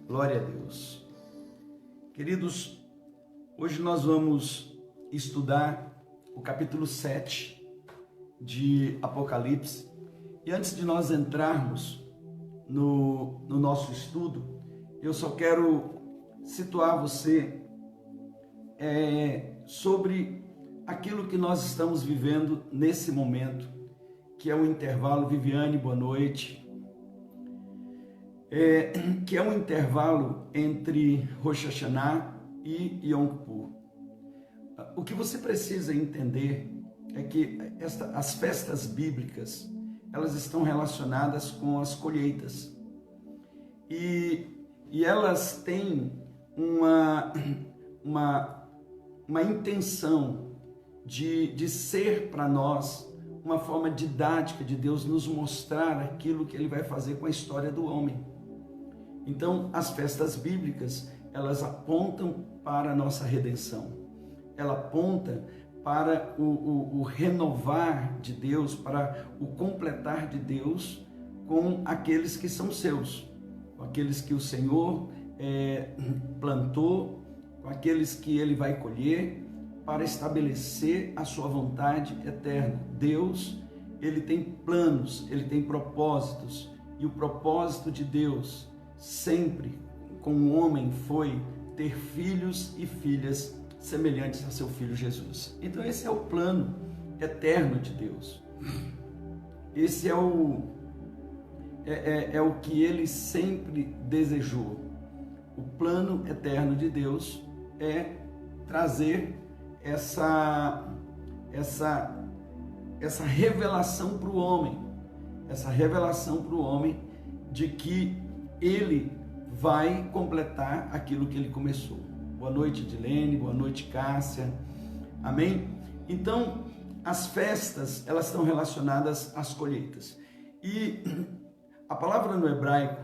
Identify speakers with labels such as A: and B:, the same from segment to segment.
A: Glória a Deus. Queridos, hoje nós vamos estudar o capítulo 7 de Apocalipse. E antes de nós entrarmos no nosso estudo, eu só quero situar você sobre aquilo que nós estamos vivendo nesse momento, que é o intervalo. Viviane, boa noite. Que é um intervalo entre Rosh Hashanah e Yom Kippur. O que você precisa entender é que as festas bíblicas, elas estão relacionadas com as colheitas. E elas têm uma intenção de ser para nós uma forma didática de Deus nos mostrar aquilo que Ele vai fazer com a história do homem. Então, as festas bíblicas, elas apontam para a nossa redenção. Ela aponta para o renovar de Deus, para o completar de Deus com aqueles que são seus, com aqueles que o Senhor plantou, com aqueles que Ele vai colher, para estabelecer a sua vontade eterna. Deus, Ele tem planos, Ele tem propósitos, e o propósito de Deus sempre com o homem foi ter filhos e filhas semelhantes a seu filho Jesus. Então esse é o plano eterno de Deus. Esse é o que Ele sempre desejou. O plano eterno de Deus é trazer essa revelação para o homem, de que Ele vai completar aquilo que Ele começou. Boa noite, Edilene, boa noite, Cássia, amém? Então, as festas, elas estão relacionadas às colheitas. E a palavra no hebraico,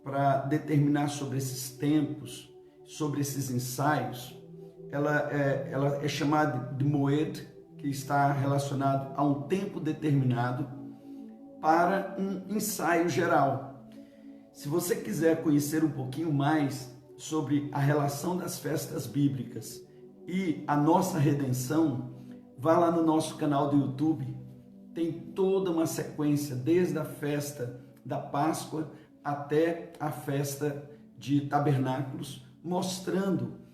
A: para determinar sobre esses tempos, sobre esses ensaios, ela é chamada de moed, que está relacionado a um tempo determinado para um ensaio geral. Se você quiser conhecer um pouquinho mais sobre a relação das festas bíblicas e a nossa redenção, vá lá no nosso canal do YouTube. Tem toda uma sequência, desde a festa da Páscoa até a festa de Tabernáculos, mostrando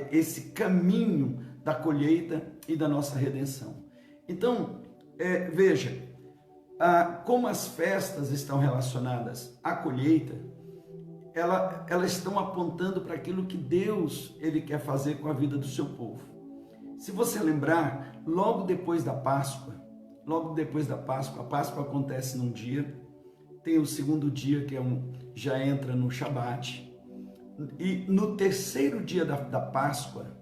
A: esse caminho da colheita e da nossa redenção. Então, veja, como as festas estão relacionadas à colheita, elas estão apontando para aquilo que Deus Ele quer fazer com a vida do seu povo. Se você lembrar, logo depois da Páscoa, a Páscoa acontece num dia, tem o segundo dia que já entra no Shabat, e no terceiro dia da Páscoa,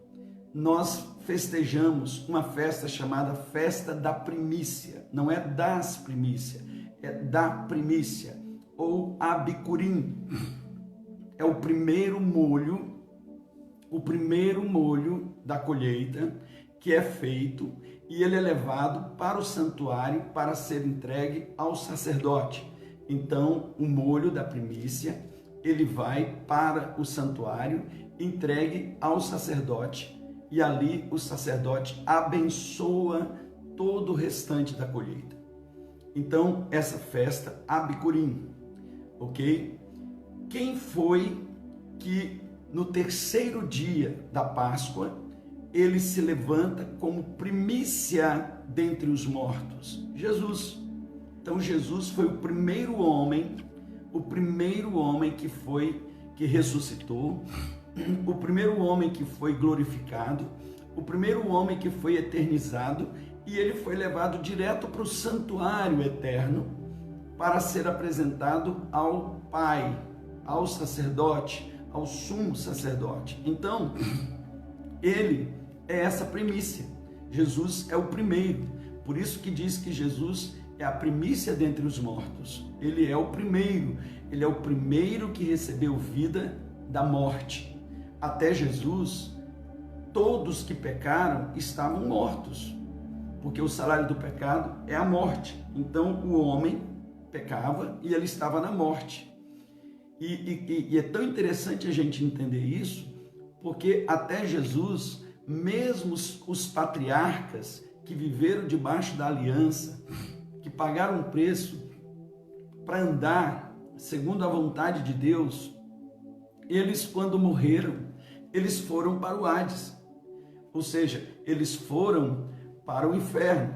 A: nós festejamos uma festa chamada Festa da Primícia. Não é das primícias, é da primícia, ou Abikurim. É o primeiro molho da colheita que é feito, e ele é levado para o santuário para ser entregue ao sacerdote. Então, o molho da primícia, ele vai para o santuário, entregue ao sacerdote, e ali o sacerdote abençoa todo o restante da colheita. Então, essa festa, Abikurim, ok? Quem foi que no terceiro dia da Páscoa, ele se levanta como primícia dentre os mortos? Jesus. Então, Jesus foi o primeiro homem que ressuscitou, o primeiro homem que foi glorificado, o primeiro homem que foi eternizado, e ele foi levado direto para o santuário eterno para ser apresentado ao Pai, ao sacerdote, ao sumo sacerdote. Então, ele é essa primícia. Jesus é o primeiro. Por isso que diz que Jesus é a primícia dentre os mortos. Ele é o primeiro. Ele é o primeiro que recebeu vida da morte. Até Jesus, todos que pecaram estavam mortos, porque o salário do pecado é a morte. Então o homem pecava e ele estava na morte. E é tão interessante a gente entender isso, porque até Jesus, mesmo os patriarcas que viveram debaixo da aliança, que pagaram um preço para andar segundo a vontade de Deus, eles, quando morreram, eles foram para o Hades, ou seja, eles foram para o inferno.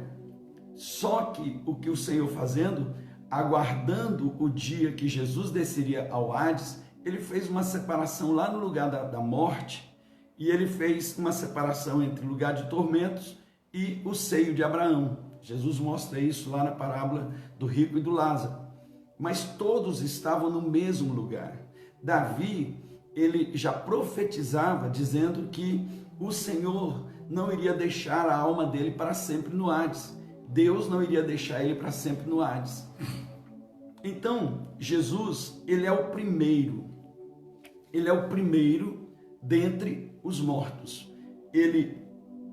A: Só que o que o Senhor fazendo, aguardando o dia que Jesus desceria ao Hades, ele fez uma separação lá no lugar da morte, e ele fez uma separação entre o lugar de tormentos e o seio de Abraão. Jesus mostra isso lá na parábola do rico e do Lázaro. Mas todos estavam no mesmo lugar. Davi, ele já profetizava dizendo que o Senhor não iria deixar a alma dele para sempre no Hades. Deus não iria deixar ele para sempre no Hades. Então, Jesus, ele é o primeiro dentre os mortos. Ele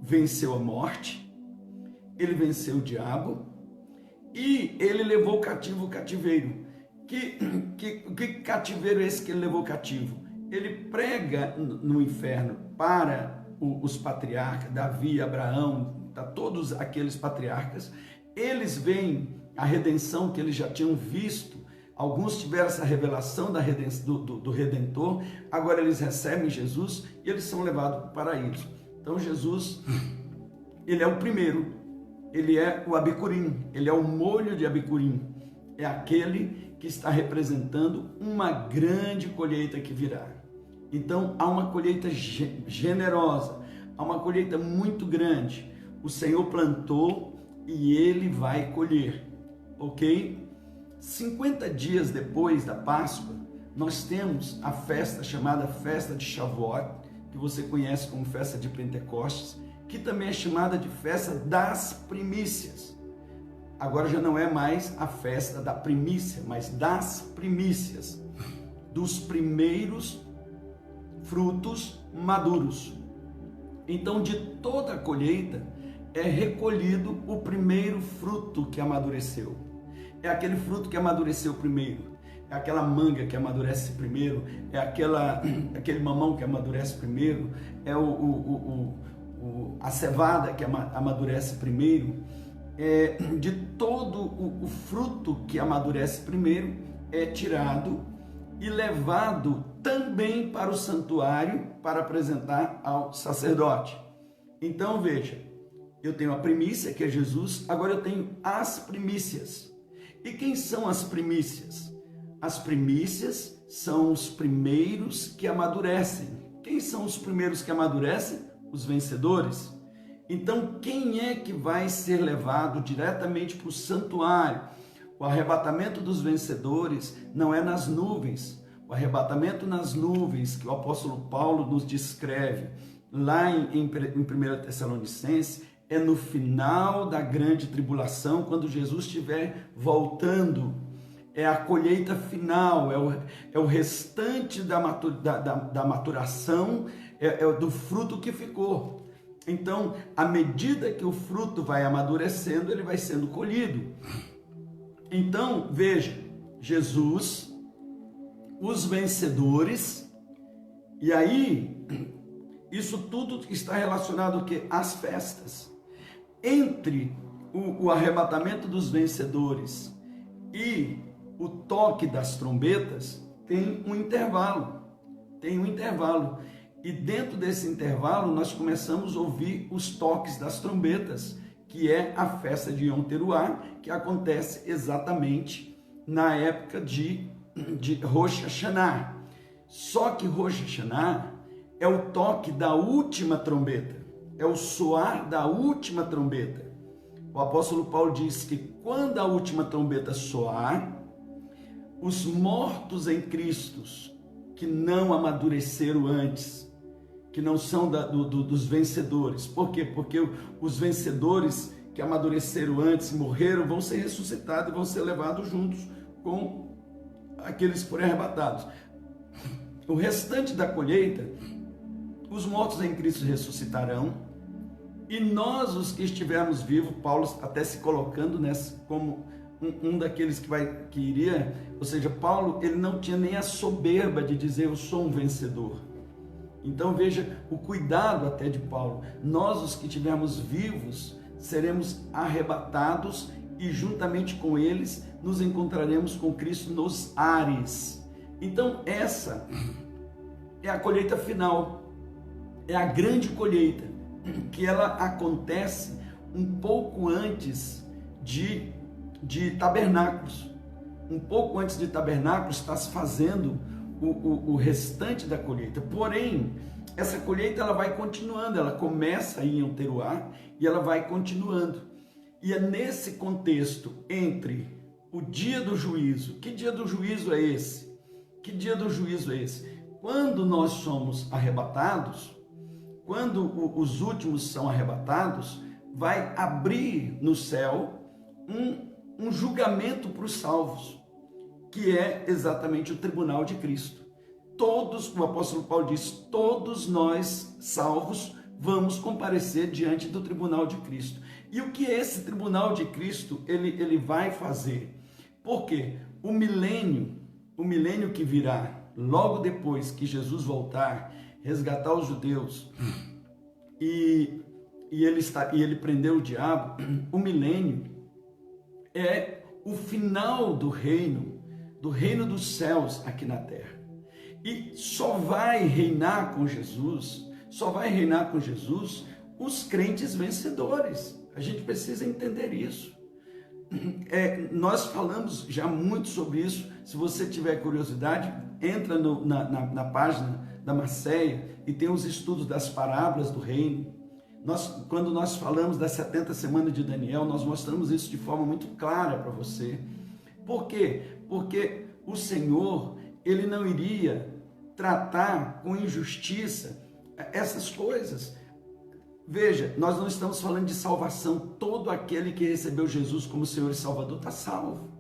A: venceu a morte, ele venceu o diabo e ele levou cativo o cativeiro. Que cativeiro é esse que ele levou cativo? Ele prega no inferno para os patriarcas, Davi, Abraão, todos aqueles patriarcas. Eles veem a redenção que eles já tinham visto. Alguns tiveram essa revelação do Redentor, agora eles recebem Jesus e eles são levados para o paraíso. Então Jesus, ele é o primeiro, ele é o abicurim, ele é o molho de abicurim, é aquele que está representando uma grande colheita que virá. Então há uma colheita generosa, há uma colheita muito grande. O Senhor plantou e ele vai colher, ok? 50 dias depois da Páscoa, nós temos a festa chamada Festa de Shavuot, que você conhece como Festa de Pentecostes, que também é chamada de Festa das Primícias. Agora já não é mais a festa da primícia, mas das primícias, dos primeiros frutos maduros. Então, de toda a colheita, é recolhido o primeiro fruto que amadureceu. É aquele fruto que amadureceu primeiro, é aquela manga que amadurece primeiro, é aquele mamão que amadurece primeiro, é a cevada que amadurece primeiro. De todo o fruto que amadurece primeiro é tirado e levado também para o santuário para apresentar ao sacerdote. Então veja, eu tenho a primícia, que é Jesus, agora eu tenho as primícias. E quem são as primícias? As primícias são os primeiros que amadurecem. Quem são os primeiros que amadurecem? Os vencedores. Então, quem é que vai ser levado diretamente para o santuário? O arrebatamento dos vencedores não é nas nuvens. O arrebatamento nas nuvens, que o apóstolo Paulo nos descreve lá em 1 Tessalonicenses, é no final da grande tribulação, quando Jesus estiver voltando. É a colheita final, é o restante da maturação, do fruto que ficou. Então, à medida que o fruto vai amadurecendo, ele vai sendo colhido. Então, veja, Jesus, os vencedores, e aí, isso tudo está relacionado ao quê? Às festas. Entre o arrebatamento dos vencedores e o toque das trombetas, tem um intervalo. E dentro desse intervalo, nós começamos a ouvir os toques das trombetas, que é a festa de Yom Teruah, que acontece exatamente na época de Rosh Hashanah. Só que Rosh Hashanah é o toque da última trombeta, é o soar da última trombeta. O apóstolo Paulo diz que quando a última trombeta soar, os mortos em Cristo, que não amadureceram antes, que não são dos vencedores. Por quê? Porque os vencedores que amadureceram antes e morreram vão ser ressuscitados e vão ser levados juntos com aqueles que forem arrebatados. O restante da colheita, os mortos em Cristo ressuscitarão, e nós, os que estivermos vivos, Paulo até se colocando nessa como um daqueles que iria, ou seja, Paulo, ele não tinha nem a soberba de dizer eu sou um vencedor. Então veja o cuidado até de Paulo. Nós, os que estivermos vivos, seremos arrebatados e juntamente com eles nos encontraremos com Cristo nos ares. Então essa é a colheita final, é a grande colheita, que ela acontece um pouco antes de tabernáculos. Um pouco antes de tabernáculos está se fazendo o restante da colheita. Porém, essa colheita ela vai continuando, ela começa aí em Teruá e ela vai continuando. E é nesse contexto entre o dia do juízo. Que dia do juízo é esse? Que dia do juízo é esse? Quando nós somos arrebatados, quando os últimos são arrebatados, vai abrir no céu um julgamento para os salvos, que é exatamente o tribunal de Cristo. Todos, o apóstolo Paulo diz, todos nós salvos vamos comparecer diante do tribunal de Cristo. E o que esse tribunal de Cristo ele vai fazer? Porque o milênio que virá logo depois que Jesus voltar, resgatar os judeus e ele prendeu o diabo, o milênio é o final do reino dos céus aqui na terra. E só vai reinar com Jesus os crentes vencedores. A gente precisa entender isso. Nós falamos já muito sobre isso. Se você tiver curiosidade, entra na página da Marceia e tem os estudos das parábolas do reino. Quando nós falamos das 70 semanas de Daniel, nós mostramos isso de forma muito clara para você. Por quê? Porque o Senhor, ele não iria tratar com injustiça essas coisas. Veja, nós não estamos falando de salvação. Todo aquele que recebeu Jesus como Senhor e Salvador está salvo.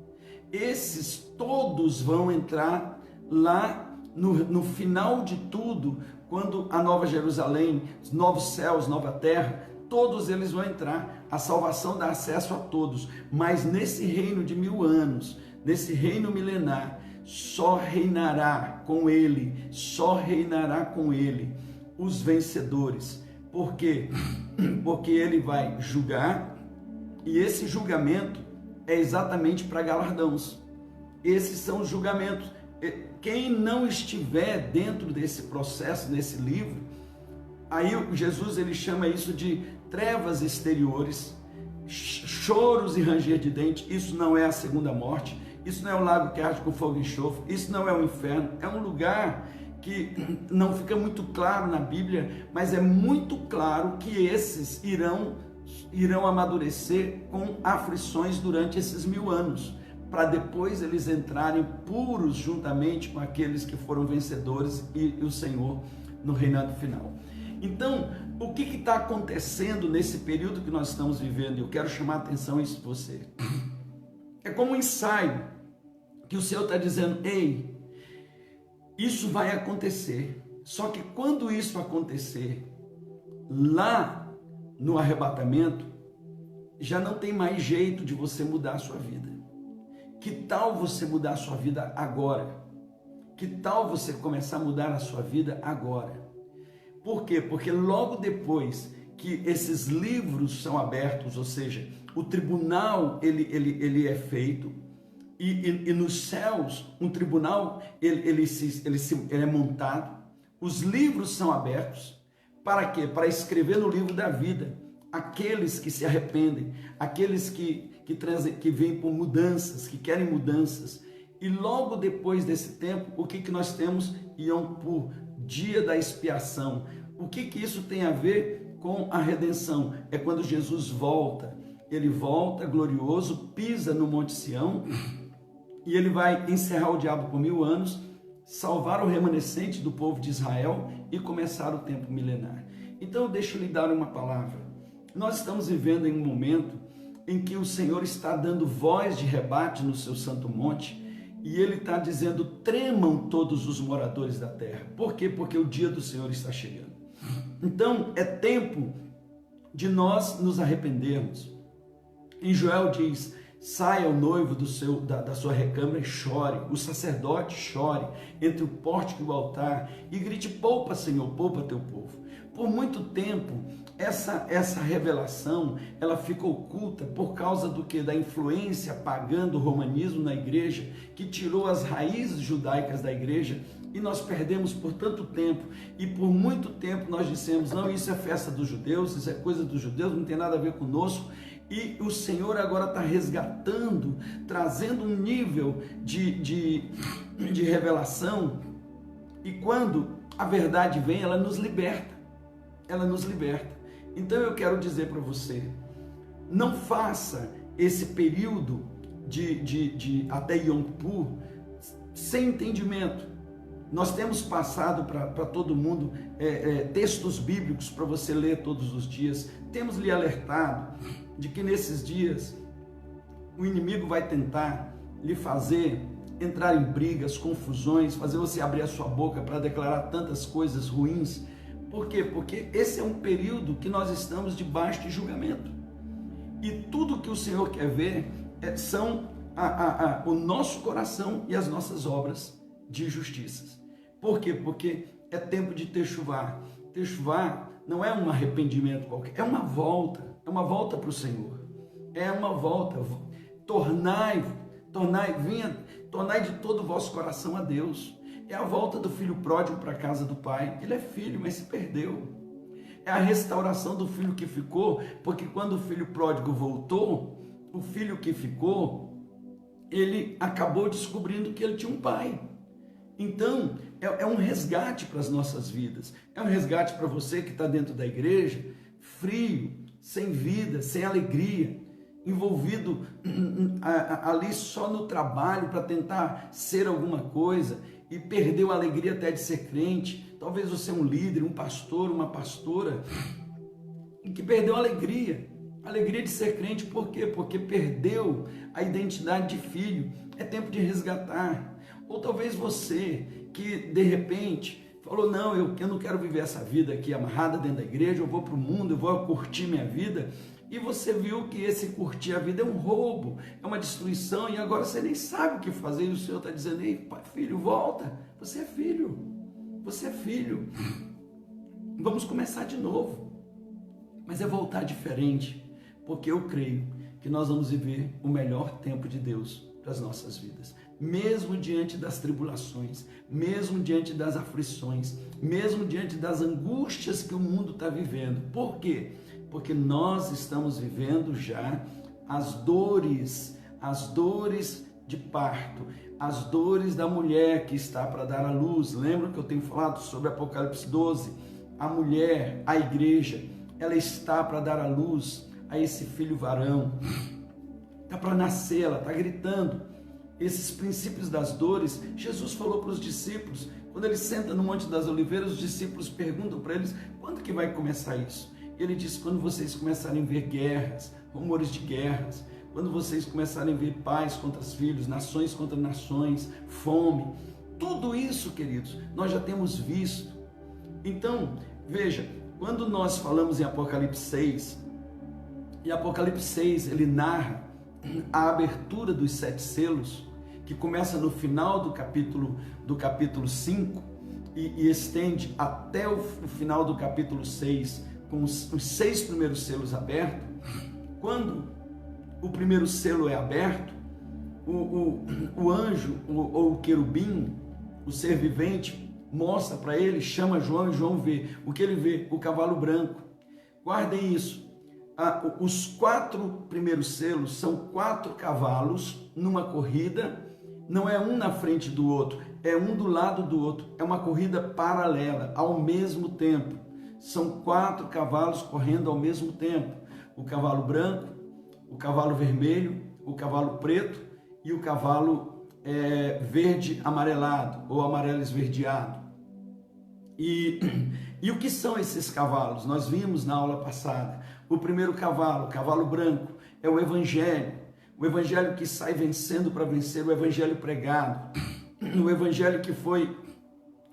A: Esses todos vão entrar lá no final de tudo, quando a Nova Jerusalém, os novos céus, nova terra, todos eles vão entrar. A salvação dá acesso a todos. Mas nesse reino de 1000 anos, nesse reino milenar, só reinará com ele os vencedores. Por quê? Porque ele vai julgar, e esse julgamento é exatamente para galardões. Esses são os julgamentos. Quem não estiver dentro desse processo, nesse livro, aí Jesus ele chama isso de trevas exteriores, choros e ranger de dente. Isso não é a segunda morte, isso não é o lago que arde com fogo e enxofre, isso não é o inferno, é um lugar que não fica muito claro na Bíblia, mas é muito claro que esses irão amadurecer com aflições durante esses 1000 anos, para depois eles entrarem puros juntamente com aqueles que foram vencedores e o Senhor no reinado final. Então, o que está acontecendo nesse período que nós estamos vivendo? Eu quero chamar a atenção isso de você. É como um ensaio que o Senhor está dizendo, ei, isso vai acontecer. Só que quando isso acontecer, lá no arrebatamento, já não tem mais jeito de você mudar a sua vida. Que tal você mudar a sua vida agora? Que tal você começar a mudar a sua vida agora? Por quê? Porque logo depois que esses livros são abertos, ou seja, o tribunal ele é feito, e nos céus um tribunal ele é montado, os livros são abertos. Para quê? Para escrever no livro da vida aqueles que se arrependem, aqueles que vêm por mudanças, que querem mudanças. E logo depois desse tempo, o que nós temos? Yom Kippur, dia da expiação. O que isso tem a ver com a redenção? É quando Jesus volta. Ele volta glorioso, pisa no Monte Sião, e ele vai encerrar o diabo por 1000 anos, salvar o remanescente do povo de Israel e começar o tempo milenar. Então, deixa eu lhe dar uma palavra. Nós estamos vivendo em um momento em que o Senhor está dando voz de rebate no seu santo monte, e ele está dizendo, tremam todos os moradores da terra. Por quê? Porque o dia do Senhor está chegando. Então é tempo de nós nos arrependermos. Em Joel diz: saia o noivo da sua recâmara e chore, o sacerdote chore entre o pórtico e o altar e grite: poupa, Senhor, poupa teu povo. Por muito tempo, essa revelação, ela fica oculta por causa do que? Da influência pagã do romanismo na igreja, que tirou as raízes judaicas da igreja, e nós perdemos por tanto tempo, e por muito tempo nós dissemos: não, isso é festa dos judeus, isso é coisa dos judeus, não tem nada a ver conosco. E o Senhor agora está resgatando, trazendo um nível de revelação, e quando a verdade vem, ela nos liberta. Ela nos liberta. Então eu quero dizer para você: não faça esse período de até Yom Kippur sem entendimento. Nós temos passado para todo mundo textos bíblicos para você ler todos os dias. Temos lhe alertado de que nesses dias o inimigo vai tentar lhe fazer entrar em brigas, confusões, fazer você abrir a sua boca para declarar tantas coisas ruins. Por quê? Porque esse é um período que nós estamos debaixo de julgamento. E tudo que o Senhor quer ver são o nosso coração e as nossas obras de justiça. Por quê? Porque é tempo de techuvá. Techuvá não é um arrependimento qualquer, é uma volta para o Senhor. É uma volta. Tornai de todo o vosso coração a Deus. É a volta do filho pródigo para a casa do pai. Ele é filho, mas se perdeu. É a restauração do filho que ficou, porque quando o filho pródigo voltou, o filho que ficou, ele acabou descobrindo que ele tinha um pai. Então, é um resgate para as nossas vidas. É um resgate para você que está dentro da igreja, frio, sem vida, sem alegria, envolvido ali só no trabalho para tentar ser alguma coisa, e perdeu a alegria até de ser crente. Talvez você é um líder, um pastor, uma pastora, que perdeu a alegria de ser crente. Por quê? Porque perdeu a identidade de filho. É tempo de resgatar. Ou talvez você que de repente falou: não, eu não quero viver essa vida aqui amarrada dentro da igreja, eu vou para o mundo, eu vou curtir minha vida. E você viu que esse curtir a vida é um roubo, é uma destruição, e agora você nem sabe o que fazer, e o Senhor está dizendo: ei, pai, filho, volta, você é filho, vamos começar de novo. Mas é voltar diferente, porque eu creio que nós vamos viver o melhor tempo de Deus para as nossas vidas, mesmo diante das tribulações, mesmo diante das aflições, mesmo diante das angústias que o mundo está vivendo. Por quê? Porque nós estamos vivendo já as dores de parto, as dores da mulher que está para dar à luz. Lembra que eu tenho falado sobre Apocalipse 12? A mulher, a igreja, ela está para dar à luz a esse filho varão. Está para nascer, ela está gritando. Esses princípios das dores, Jesus falou para os discípulos. Quando ele senta no Monte das Oliveiras, os discípulos perguntam para eles: quando que vai começar isso? Ele diz: quando vocês começarem a ver guerras, rumores de guerras, quando vocês começarem a ver pais contra os filhos, nações contra nações, fome, tudo isso, queridos, nós já temos visto. Então, veja, quando nós falamos em Apocalipse 6, e Apocalipse 6, ele narra a abertura dos 7 selos, que começa no final do capítulo 5 e estende até o final do capítulo 6, com os 6 primeiros selos abertos. Quando o primeiro selo é aberto, o anjo ou o querubim, o ser vivente, mostra para ele, chama João, e João vê. O que ele vê? O cavalo branco. Guardem isso. Os 4 primeiros selos são 4 cavalos numa corrida, não é um na frente do outro, é um do lado do outro, é uma corrida paralela, ao mesmo tempo. São 4 cavalos correndo ao mesmo tempo: o cavalo branco, o cavalo vermelho, o cavalo preto e o cavalo verde amarelado ou amarelo esverdeado. E o que são esses cavalos? Nós vimos na aula passada. O primeiro cavalo, o cavalo branco, é o evangelho que sai vencendo para vencer, o evangelho pregado, o evangelho que foi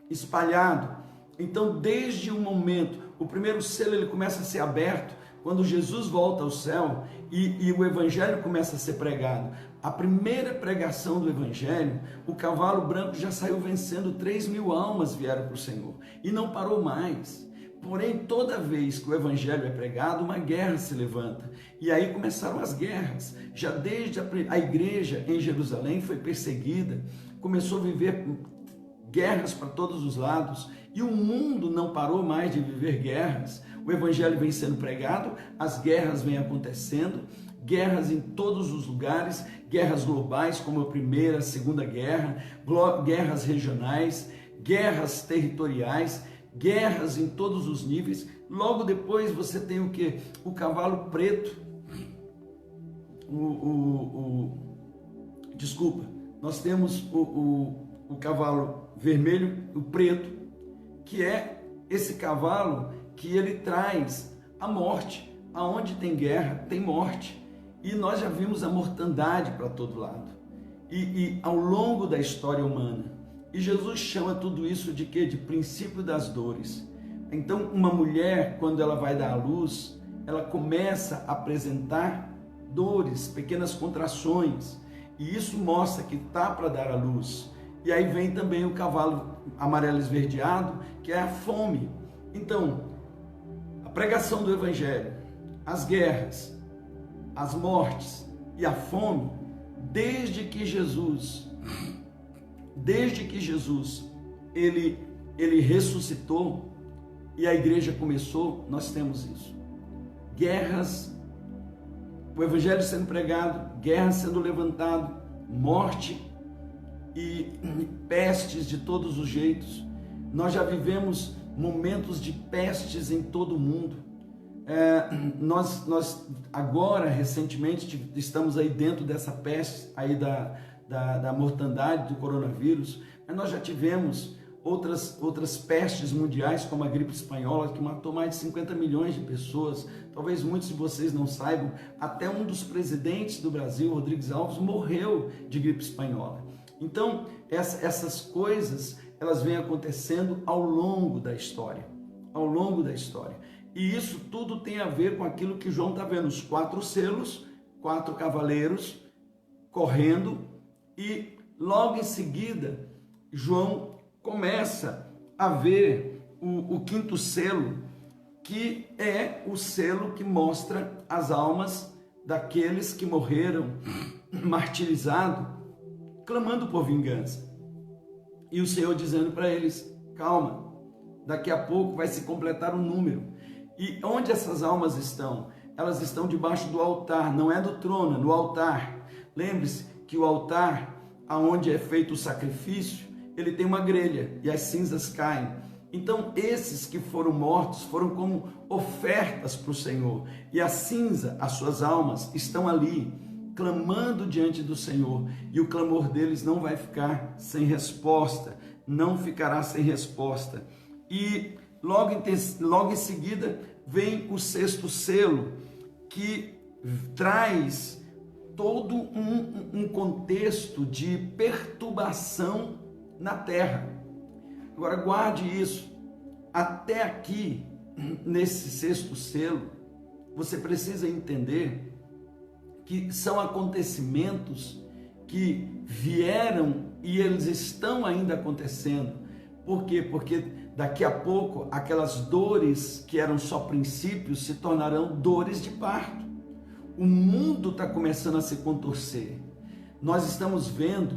A: espalhado. Então, desde o momento, O primeiro selo ele começa a ser aberto quando Jesus volta ao céu e o evangelho começa a ser pregado. A primeira pregação do evangelho, o cavalo branco já saiu vencendo, 3.000 almas vieram para o Senhor e não parou mais. Porém, toda vez que o evangelho é pregado, uma guerra se levanta. E aí começaram as guerras. Já desde a igreja em Jerusalém foi perseguida, começou a viver guerras para todos os lados, e o mundo não parou mais de viver guerras. O evangelho vem sendo pregado, as guerras vêm acontecendo, guerras em todos os lugares, guerras globais como a Primeira, a Segunda Guerra, guerras regionais, guerras territoriais, guerras em todos os níveis. Logo depois você tem o que? O cavalo preto, desculpa, nós temos o cavalo vermelho, o preto, que é esse cavalo que ele traz a morte. Aonde tem guerra, tem morte. E nós já vimos a mortandade para todo lado. E ao longo da história humana. E Jesus chama tudo isso de quê? De princípio das dores. Então, uma mulher, quando ela vai dar à luz, ela começa a apresentar dores, pequenas contrações. E isso mostra que está para dar à luz. E aí vem também o cavalo amarelo esverdeado, que é a fome. Então, a pregação do evangelho, as guerras, as mortes e a fome, desde que Jesus ele ressuscitou e a igreja começou, nós temos isso. Guerras, o evangelho sendo pregado, guerra sendo levantado, morte e pestes de todos os jeitos. Nós já vivemos momentos de pestes em todo o mundo. Nós agora, recentemente, estamos aí dentro dessa peste aí da mortandade do coronavírus, mas nós já tivemos outras pestes mundiais, como a gripe espanhola, que matou mais de 50 milhões de pessoas. Talvez muitos de vocês não saibam, até um dos presidentes do Brasil, Rodrigues Alves, morreu de gripe espanhola. Então, essas coisas, elas vêm acontecendo ao longo da história, E isso tudo tem a ver com aquilo que João está vendo, os 4 selos, 4 cavaleiros correndo, e logo em seguida, João começa a ver o 5º selo, que é o selo que mostra as almas daqueles que morreram martirizados, clamando por vingança. E o Senhor dizendo para eles, calma, daqui a pouco vai se completar o número. E onde essas almas estão? Elas estão debaixo do altar, não é do trono, é no altar. Lembre-se que o altar, aonde é feito o sacrifício, ele tem uma grelha e as cinzas caem. Então esses que foram mortos foram como ofertas para o Senhor. E a cinza, as suas almas, estão ali, clamando diante do Senhor, e o clamor deles não vai ficar sem resposta, não ficará sem resposta. E logo em seguida vem o 6º selo, que traz todo um contexto de perturbação na terra. Agora guarde isso, até aqui, nesse 6º selo, você precisa entender que são acontecimentos que vieram e eles estão ainda acontecendo. Por quê? Porque daqui a pouco aquelas dores que eram só princípios se tornarão dores de parto. O mundo está começando a se contorcer. Nós estamos vendo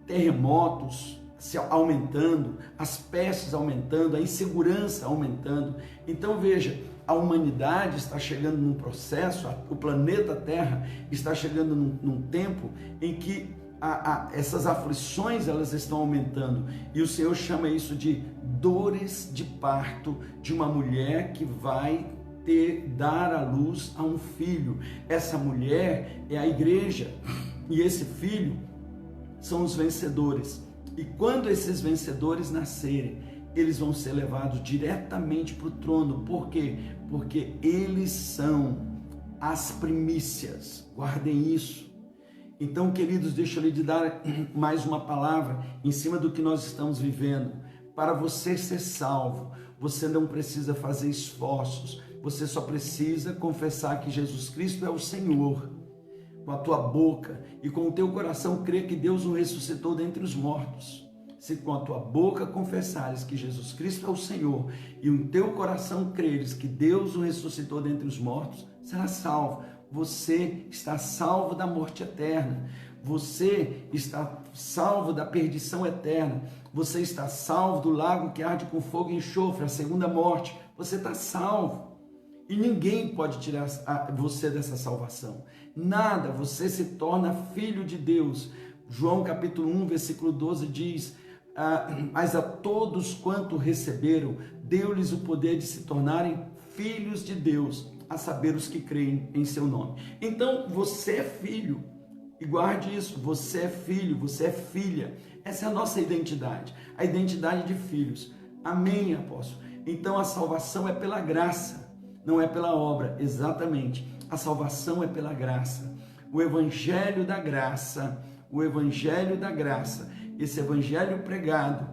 A: terremotos se aumentando, as pestes aumentando, a insegurança aumentando. Então veja, a humanidade está chegando num processo, o planeta Terra está chegando num tempo em que essas aflições elas estão aumentando, e o Senhor chama isso de dores de parto de uma mulher que vai dar à luz a um filho. Essa mulher é a igreja, e esse filho são os vencedores. E quando esses vencedores nascerem, eles vão ser levados diretamente para o trono. Por quê? Porque eles são as primícias. Guardem isso. Então, queridos, deixa eu lhe dar mais uma palavra em cima do que nós estamos vivendo. Para você ser salvo, você não precisa fazer esforços, você só precisa confessar que Jesus Cristo é o Senhor, com a tua boca e com o teu coração crer que Deus o ressuscitou dentre os mortos. Se com a tua boca confessares que Jesus Cristo é o Senhor e o teu coração creres que Deus o ressuscitou dentre os mortos, será salvo. Você está salvo da morte eterna. Você está salvo da perdição eterna. Você está salvo do lago que arde com fogo e enxofre, a segunda morte. Você está salvo. E ninguém pode tirar você dessa salvação. Nada, você se torna filho de Deus. João capítulo 1, versículo 12 diz: mas a todos quanto receberam, deu-lhes o poder de se tornarem filhos de Deus, a saber os que creem em seu nome. Então você é filho, e guarde isso, você é filho, você é filha. Essa é a nossa identidade, a identidade de filhos. Amém, apóstolo? Então a salvação é pela graça, não é pela obra. Exatamente, a salvação é pela graça. O evangelho da graça, o evangelho da graça, esse evangelho pregado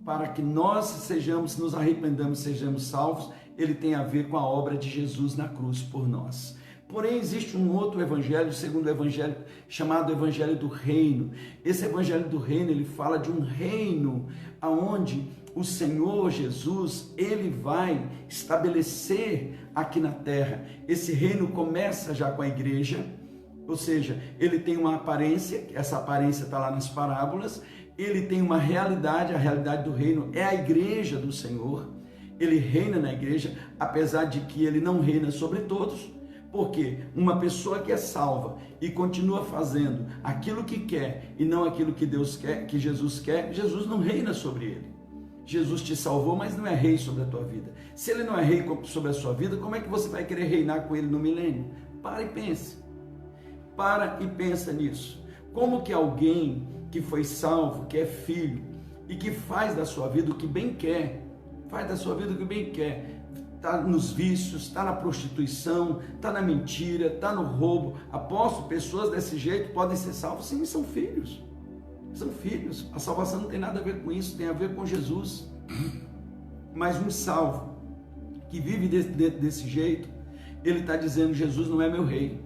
A: para que nós nos arrependamos, sejamos salvos, ele tem a ver com a obra de Jesus na cruz por nós. Porém, existe um outro evangelho, segundo evangelho, chamado evangelho do reino. Esse evangelho do reino, ele fala de um reino aonde o Senhor Jesus, ele vai estabelecer aqui na terra. Esse reino começa já com a igreja, ou seja, ele tem uma aparência, essa aparência está lá nas parábolas, ele tem uma realidade, a realidade do reino é a igreja do Senhor, ele reina na igreja, apesar de que ele não reina sobre todos, porque uma pessoa que é salva e continua fazendo aquilo que quer e não aquilo que Deus quer, que Jesus quer, Jesus não reina sobre ele. Jesus te salvou, mas não é rei sobre a tua vida. Se ele não é rei sobre a sua vida, como é que você vai querer reinar com ele no milênio? Para e pense. Para e pensa nisso. Como que alguém que foi salvo, que é filho e que faz da sua vida o que bem quer, está nos vícios, está na prostituição, está na mentira, está no roubo. Apóstolo, pessoas desse jeito podem ser salvas? Sim, são filhos. São filhos. A salvação não tem nada a ver com isso, tem a ver com Jesus. Mas um salvo que vive desse jeito, ele está dizendo: Jesus não é meu rei.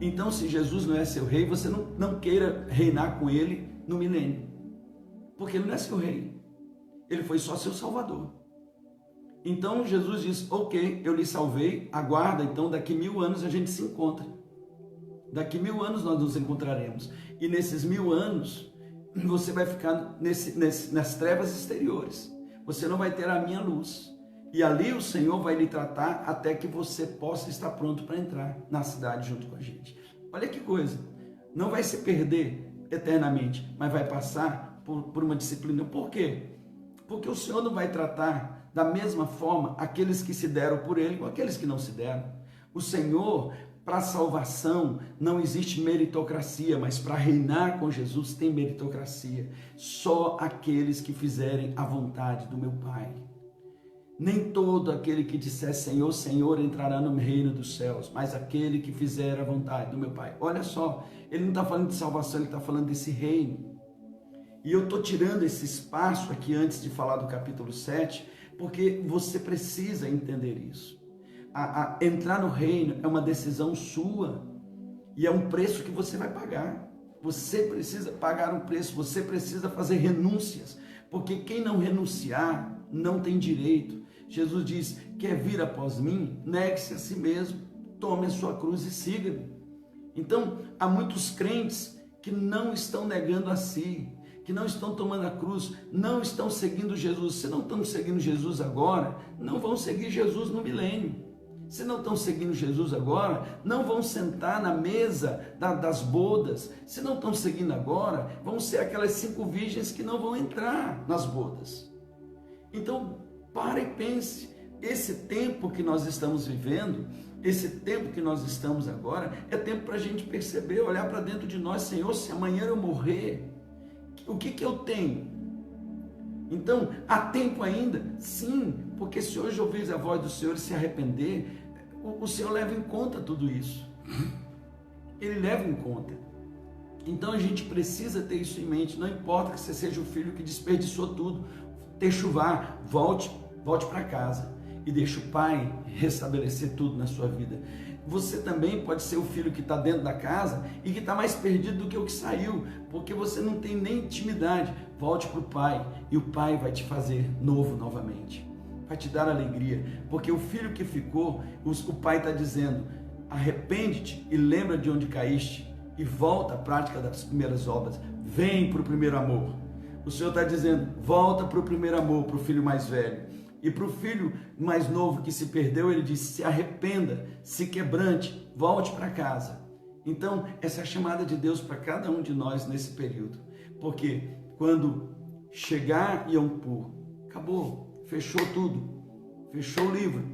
A: Então, se Jesus não é seu rei, você não queira reinar com ele no milênio, porque ele não é seu rei, ele foi só seu salvador. Então Jesus diz: ok, eu lhe salvei, aguarda, então daqui 1000 anos a gente se encontra, daqui 1000 anos nós nos encontraremos, e nesses 1000 anos você vai ficar nas trevas exteriores, você não vai ter a minha luz, e ali o Senhor vai lhe tratar até que você possa estar pronto para entrar na cidade junto com a gente. Olha que coisa, não vai se perder eternamente, mas vai passar por uma disciplina. Por quê? Porque o Senhor não vai tratar da mesma forma aqueles que se deram por Ele com aqueles que não se deram. O Senhor, para a salvação, não existe meritocracia, mas para reinar com Jesus tem meritocracia. Só aqueles que fizerem a vontade do meu Pai. Nem todo aquele que disser Senhor, Senhor entrará no reino dos céus, mas aquele que fizer a vontade do meu Pai. Olha só, ele não está falando de salvação, ele está falando desse reino. E eu estou tirando esse espaço aqui antes de falar do capítulo 7, porque você precisa entender isso. Entrar no reino é uma decisão sua e é um preço que você vai pagar. Você precisa pagar um preço, você precisa fazer renúncias, porque quem não renunciar não tem direito. Jesus diz: quer vir após mim? Negue-se a si mesmo, tome a sua cruz e siga-me. Então, há muitos crentes que não estão negando a si, que não estão tomando a cruz, não estão seguindo Jesus. Se não estão seguindo Jesus agora, não vão seguir Jesus no milênio. Se não estão seguindo Jesus agora, não vão sentar na mesa das bodas. Se não estão seguindo agora, vão ser aquelas 5 virgens que não vão entrar nas bodas. Então, para e pense, esse tempo que nós estamos vivendo, esse tempo que nós estamos agora, é tempo para a gente perceber, olhar para dentro de nós: Senhor, se amanhã eu morrer, o que eu tenho? Então, há tempo ainda? Sim, porque se hoje ouvir a voz do Senhor e se arrepender, o Senhor leva em conta tudo isso. Ele leva em conta. Então a gente precisa ter isso em mente. Não importa que você seja o filho que desperdiçou tudo, techuvá, volte Volte para casa e deixe o pai restabelecer tudo na sua vida. Você também pode ser o filho que está dentro da casa e que está mais perdido do que o que saiu, porque você não tem nem intimidade. Volte para o pai e o pai vai te fazer novo novamente, vai te dar alegria, porque o filho que ficou, o pai está dizendo: arrepende-te e lembra de onde caíste e volta à prática das primeiras obras, vem para o primeiro amor. O Senhor está dizendo: volta para o primeiro amor, para o filho mais velho. E para o filho mais novo que se perdeu, ele diz: se arrependa, se quebrante, volte para casa. Então, essa é a chamada de Deus para cada um de nós nesse período. Porque quando chegar Yom Kippur, acabou, fechou tudo, fechou o livro.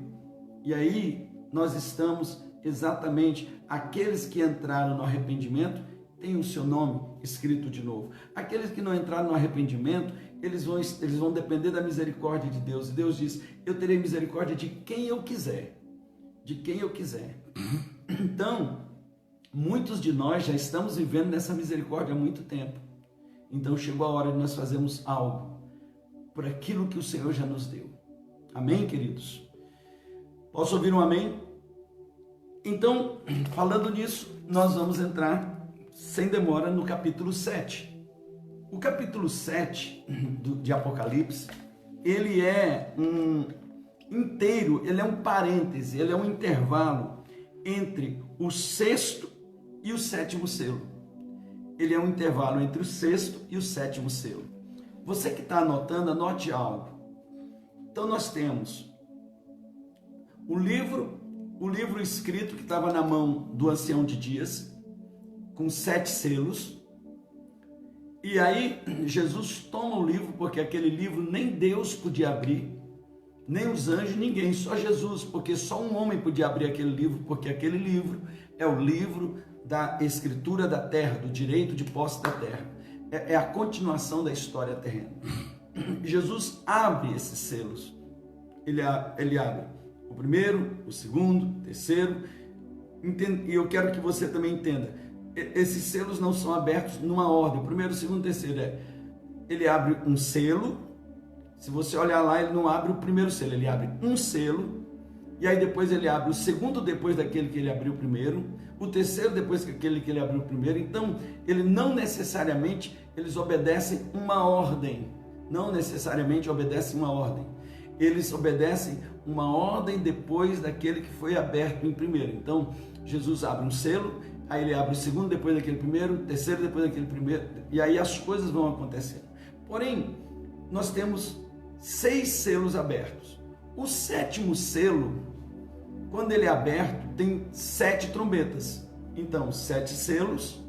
A: E aí nós estamos exatamente, aqueles que entraram no arrependimento, tem o seu nome escrito de novo. Aqueles que não entraram no arrependimento, eles vão depender da misericórdia de Deus. E Deus diz: eu terei misericórdia de quem eu quiser. De quem eu quiser. Então, muitos de nós já estamos vivendo nessa misericórdia há muito tempo. Então chegou a hora de nós fazermos algo por aquilo que o Senhor já nos deu. Amém, queridos? Posso ouvir um amém? Então, falando nisso, nós vamos entrar sem demora no capítulo 7. O capítulo 7 de Apocalipse, ele é inteiro, ele é um parêntese, ele é um intervalo entre o sexto e o sétimo selo. Ele é um intervalo entre o sexto e o sétimo selo. Você que está anotando, anote algo. Então nós temos o livro escrito que estava na mão do ancião de dias, com 7 selos. E aí Jesus toma o livro, porque aquele livro nem Deus podia abrir, nem os anjos, ninguém, só Jesus, porque só um homem podia abrir aquele livro, porque aquele livro é o livro da escritura da terra, do direito de posse da terra. É a continuação da história terrena. Jesus abre esses selos. Ele abre o primeiro, o segundo, o terceiro. E eu quero que você também entenda. Esses selos não são abertos numa ordem. O primeiro, o segundo, o terceiro. Ele abre um selo. Se você olhar lá, ele não abre o primeiro selo. Ele abre um selo. E aí depois ele abre o segundo depois daquele que ele abriu primeiro. O terceiro depois daquele que ele abriu primeiro. Então, ele não necessariamente, eles obedecem uma ordem. Não necessariamente obedecem uma ordem. Eles obedecem uma ordem depois daquele que foi aberto em primeiro. Então, Jesus abre um selo, aí ele abre o segundo depois daquele primeiro, o terceiro depois daquele primeiro, e aí as coisas vão acontecendo. Porém, nós temos 6 selos abertos. O sétimo selo, quando ele é aberto, tem 7 trombetas. Então, 7 selos,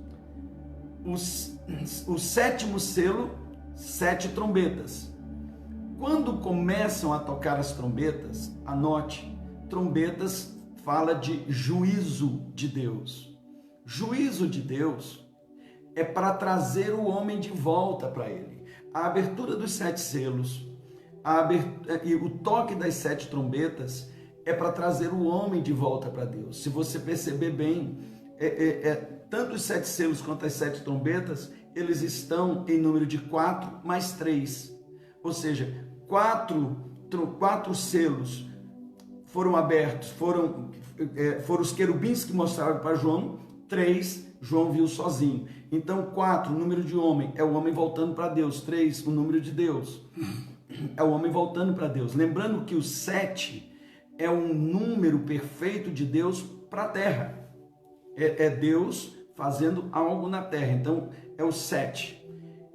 A: o sétimo selo, 7 trombetas. Quando começam a tocar as trombetas, anote, trombetas fala de juízo de Deus. Juízo de Deus é para trazer o homem de volta para ele. A abertura dos 7 selos, e o toque das 7 trombetas é para trazer o homem de volta para Deus. Se você perceber bem, tanto os 7 selos quanto as 7 trombetas, eles estão em número de 4 mais 3. Ou seja, 4 selos foram abertos, foram os querubins que mostraram para João, 3 João viu sozinho. Então 4, o número de homem, é o homem voltando para Deus. 3, o número de Deus, é o homem voltando para Deus. Lembrando que o 7 é um número perfeito de Deus para a terra. É Deus fazendo algo na terra. Então é o 7.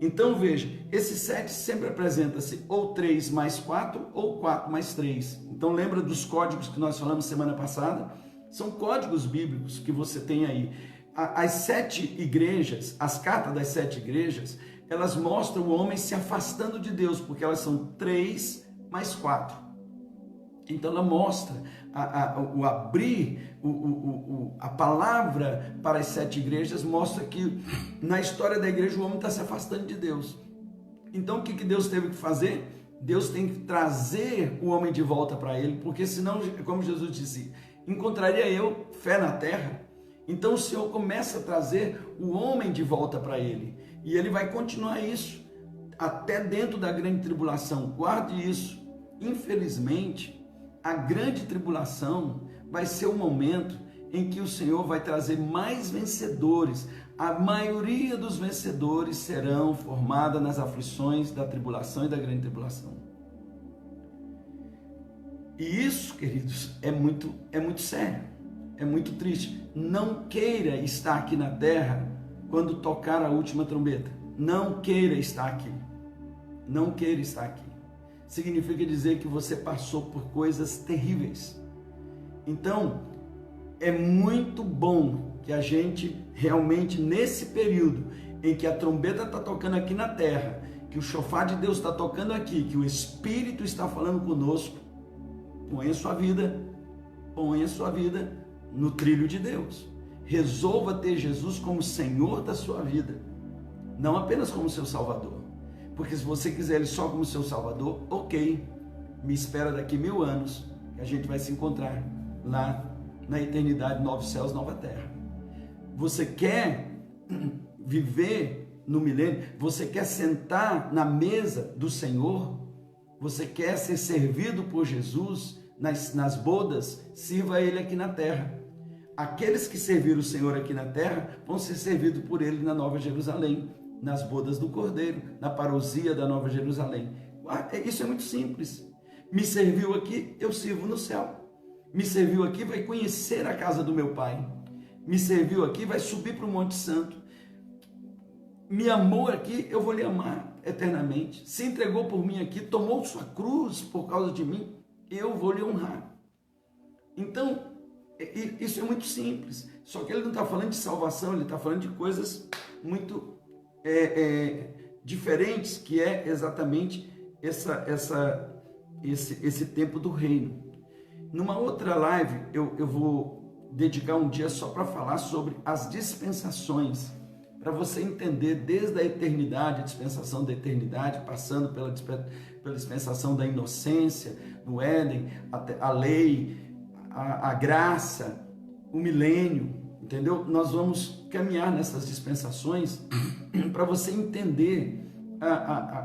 A: Então veja, esse 7 sempre apresenta-se ou 3 mais 4 ou 4 mais 3. Então lembra dos códigos que nós falamos semana passada? São códigos bíblicos que você tem aí. As 7 igrejas, as cartas das 7 igrejas, elas mostram o homem se afastando de Deus, porque elas são 3 mais 4. Então ela mostra o abrir, a palavra para as 7 igrejas mostra que na história da igreja o homem está se afastando de Deus. Então o que Deus teve que fazer? Deus tem que trazer o homem de volta para ele, porque senão, como Jesus disse, encontraria eu fé na terra? Então o Senhor começa a trazer o homem de volta para ele, e ele vai continuar isso até dentro da grande tribulação. Guarde isso. infelizmente, a grande tribulação vai ser o momento em que o Senhor vai trazer mais vencedores. A maioria dos vencedores serão formados nas aflições da tribulação e da grande tribulação. E isso, queridos, é muito sério, é muito triste. Não queira estar aqui na terra quando tocar a última trombeta. Não queira estar aqui. Não queira estar aqui. Significa dizer que você passou por coisas terríveis. Então, é muito bom que a gente realmente, nesse período em que a trombeta está tocando aqui na terra, que o chofar de Deus está tocando aqui, que o Espírito está falando conosco, ponha sua vida no trilho de Deus. Resolva ter Jesus como Senhor da sua vida, não apenas como seu Salvador. Porque se você quiser Ele só como seu Salvador, ok, me espera daqui 1000 anos, que a gente vai se encontrar lá na eternidade, novos céus, nova terra. Você quer viver no milênio? Você quer sentar na mesa do Senhor? Você quer ser servido por Jesus nas bodas? Sirva Ele aqui na terra. Aqueles que serviram o Senhor aqui na terra vão ser servidos por Ele na Nova Jerusalém, nas bodas do Cordeiro, na parousia da Nova Jerusalém. Isso é muito simples. Me serviu aqui, eu sirvo no céu. Me serviu aqui, vai conhecer a casa do meu Pai. Me serviu aqui, vai subir para o Monte Santo. Me amou aqui, eu vou lhe amar eternamente. Se entregou por mim aqui, tomou sua cruz por causa de mim, eu vou lhe honrar. Então, isso é muito simples. Só que ele não está falando de salvação, ele está falando de coisas muito diferentes, que é exatamente esse tempo do reino. Numa outra live, eu vou dedicar um dia só para falar sobre as dispensações, para você entender desde a eternidade, a dispensação da eternidade, passando pela dispensação da inocência, no Éden, a lei, a graça, o milênio, entendeu? Nós vamos caminhar nessas dispensações para você entender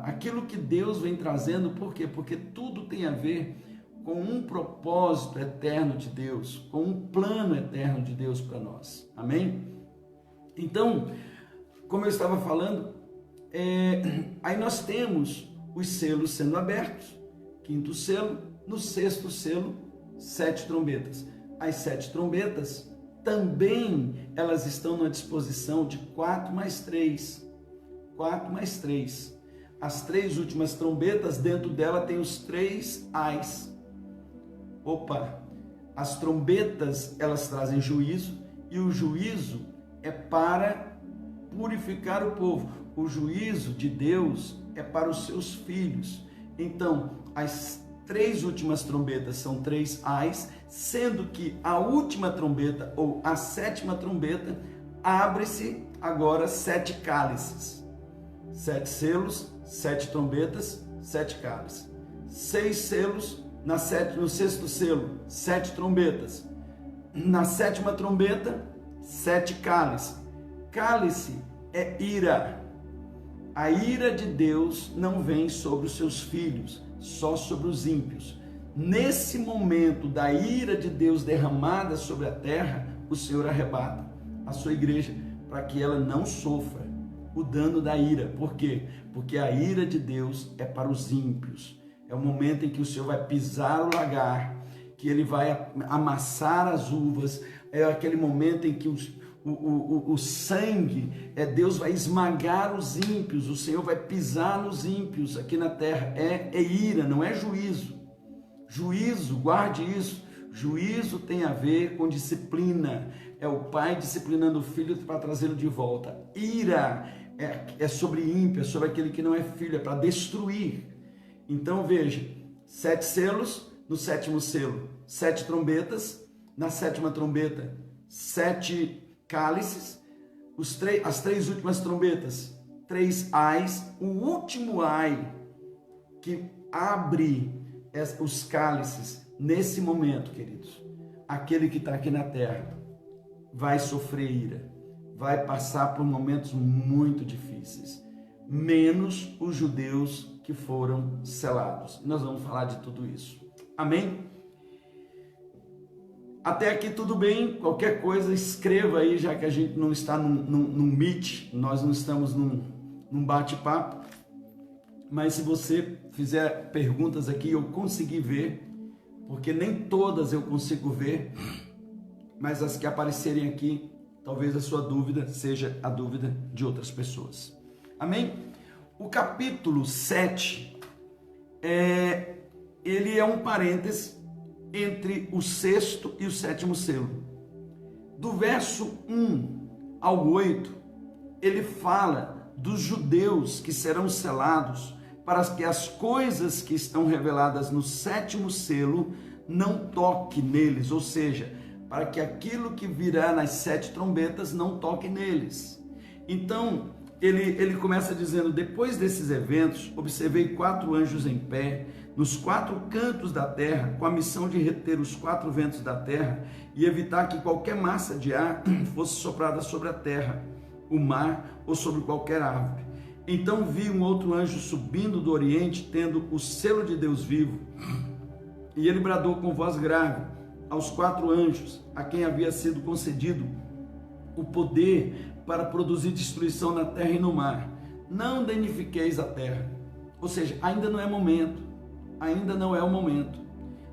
A: aquilo que Deus vem trazendo. Por quê? Porque tudo tem a ver com um propósito eterno de Deus, com um plano eterno de Deus para nós. Amém? Então, como eu estava falando, aí nós temos os selos sendo abertos. Quinto selo, no sexto selo, 7 trombetas. As 7 trombetas também elas estão na disposição de 4 mais 3. 4 mais 3. As 3 últimas trombetas, dentro dela tem os 3 ais. As trombetas, elas trazem juízo, e o juízo é para purificar o povo. O juízo de Deus é para os seus filhos. Então, as 3 últimas trombetas são 3 ais, sendo que a última trombeta, ou a 7ª trombeta, abre-se agora 7 cálices. 7 selos, 7 trombetas, 7 cálices. 6 selos, no 6º selo, 7 trombetas. Na 7ª trombeta, 7 cálices. Cálice é ira. A ira de Deus não vem sobre os seus filhos, só sobre os ímpios. Nesse momento da ira de Deus derramada sobre a terra, o Senhor arrebata a sua igreja para que ela não sofra o dano da ira. Por quê? Porque a ira de Deus é para os ímpios. É o momento em que o Senhor vai pisar o lagar, que Ele vai amassar as uvas. É aquele momento em que o sangue, Deus vai esmagar os ímpios. O Senhor vai pisar nos ímpios aqui na terra. É ira, não é juízo. Juízo, guarde isso. Juízo tem a ver com disciplina. É o pai disciplinando o filho para trazê-lo de volta. Ira é sobre ímpio, é sobre aquele que não é filho, é para destruir. Então veja, 7 selos, no 7º selo, 7 trombetas, na 7ª trombeta, 7 cálices, as 3 últimas trombetas, 3 ais, o último ai que abre os cálices, nesse momento, queridos, aquele que está aqui na terra vai sofrer ira, vai passar por momentos muito difíceis, menos os judeus que foram selados. Nós vamos falar de tudo isso. Amém? Até aqui tudo bem? Qualquer coisa escreva aí, já que a gente não está num meet, nós não estamos num bate-papo. Mas se você fizer perguntas aqui, eu consegui ver, porque nem todas eu consigo ver, mas as que aparecerem aqui, talvez a sua dúvida seja a dúvida de outras pessoas. Amém? O capítulo 7, ele é um parêntese entre o sexto e o sétimo selo. Do verso 1 ao 8, ele fala dos judeus que serão selados para que as coisas que estão reveladas no sétimo selo não toque neles, ou seja, para que aquilo que virá nas 7 trombetas não toque neles. Então, ele começa dizendo: depois desses eventos, observei 4 anjos em pé, nos 4 cantos da terra, com a missão de reter os 4 ventos da terra e evitar que qualquer massa de ar fosse soprada sobre a terra, o mar ou sobre qualquer árvore. Então vi um outro anjo subindo do oriente, tendo o selo de Deus vivo, e ele bradou com voz grave aos 4 anjos, a quem havia sido concedido o poder para produzir destruição na terra e no mar: não danifiqueis a terra. Ou seja, ainda não é momento, ainda não é o momento,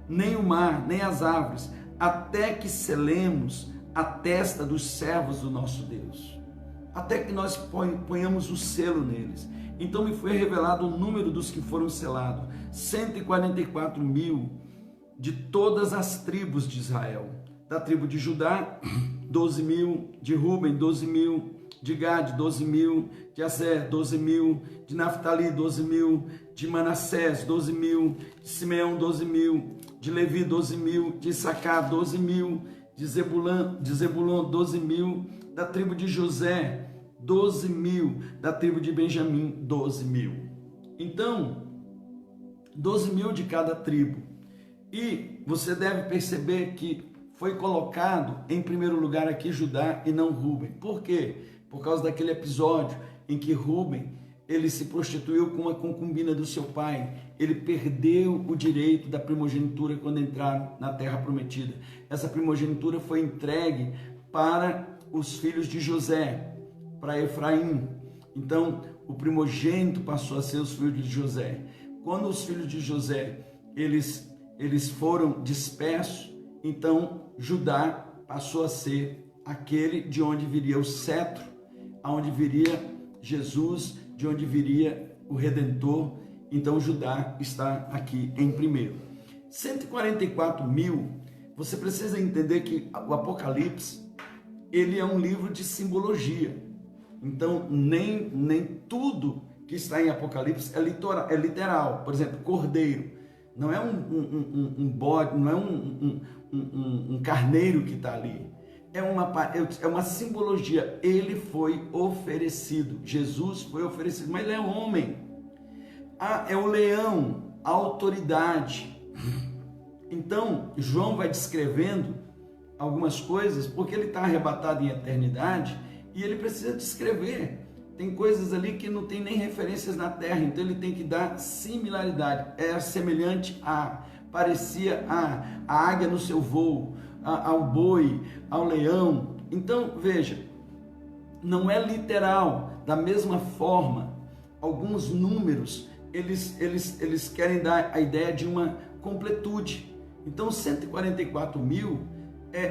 A: nem o mar, nem as árvores, até que selemos a testa dos servos do nosso Deus, até que nós ponhamos o selo neles. Então me foi revelado o número dos que foram selados: 144 mil de todas as tribos de Israel. Da tribo de Judá, 12 mil, de Ruben, 12 mil, de Gade, 12 mil, de Aser, 12 mil, de Naftali, 12 mil, de Manassés, 12 mil, de Simeão, 12 mil, de Levi, 12 mil, de Issacar, 12 mil, de Zebulon, 12 mil, da tribo de José, 12 mil, da tribo de Benjamim, 12 mil. Então, 12 mil de cada tribo. E você deve perceber que foi colocado em primeiro lugar aqui Judá e não Ruben. Por quê? Por causa daquele episódio em que Ruben, ele se prostituiu com uma concubina do seu pai. Ele perdeu o direito da primogenitura quando entraram na terra prometida. Essa primogenitura foi entregue para os filhos de José, para Efraim. Então, o primogênito passou a ser os filhos de José. Quando os filhos de José, eles foram dispersos, então Judá passou a ser aquele de onde viria o cetro, aonde viria Jesus, de onde viria o Redentor. Então Judá está aqui em primeiro. 144 mil, você precisa entender que o Apocalipse, ele é um livro de simbologia. Então nem tudo que está em Apocalipse é literal. Por exemplo, cordeiro não é um bode, não é um carneiro que está ali. É uma simbologia. Ele foi oferecido, Jesus foi oferecido, mas ele é homem. É o leão, a autoridade. Então, João vai descrevendo algumas coisas, porque ele está arrebatado em eternidade e ele precisa descrever. Tem coisas ali que não tem nem referências na terra, então ele tem que dar similaridade. É semelhante a, parecia a águia no seu voo, ao boi, ao leão. Então, veja, não é literal. Da mesma forma, alguns números, eles querem dar a ideia de uma completude. Então, 144 mil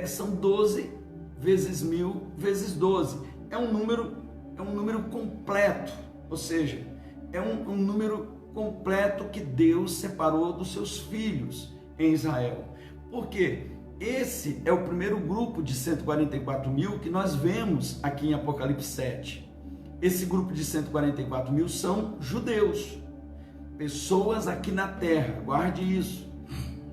A: são 12 vezes 1000 vezes 12. É um número completo, ou seja, é um número completo que Deus separou dos seus filhos em Israel. Por quê? Esse é o primeiro grupo de 144 mil que nós vemos aqui em Apocalipse 7. Esse grupo de 144 mil são judeus, pessoas aqui na terra, guarde isso,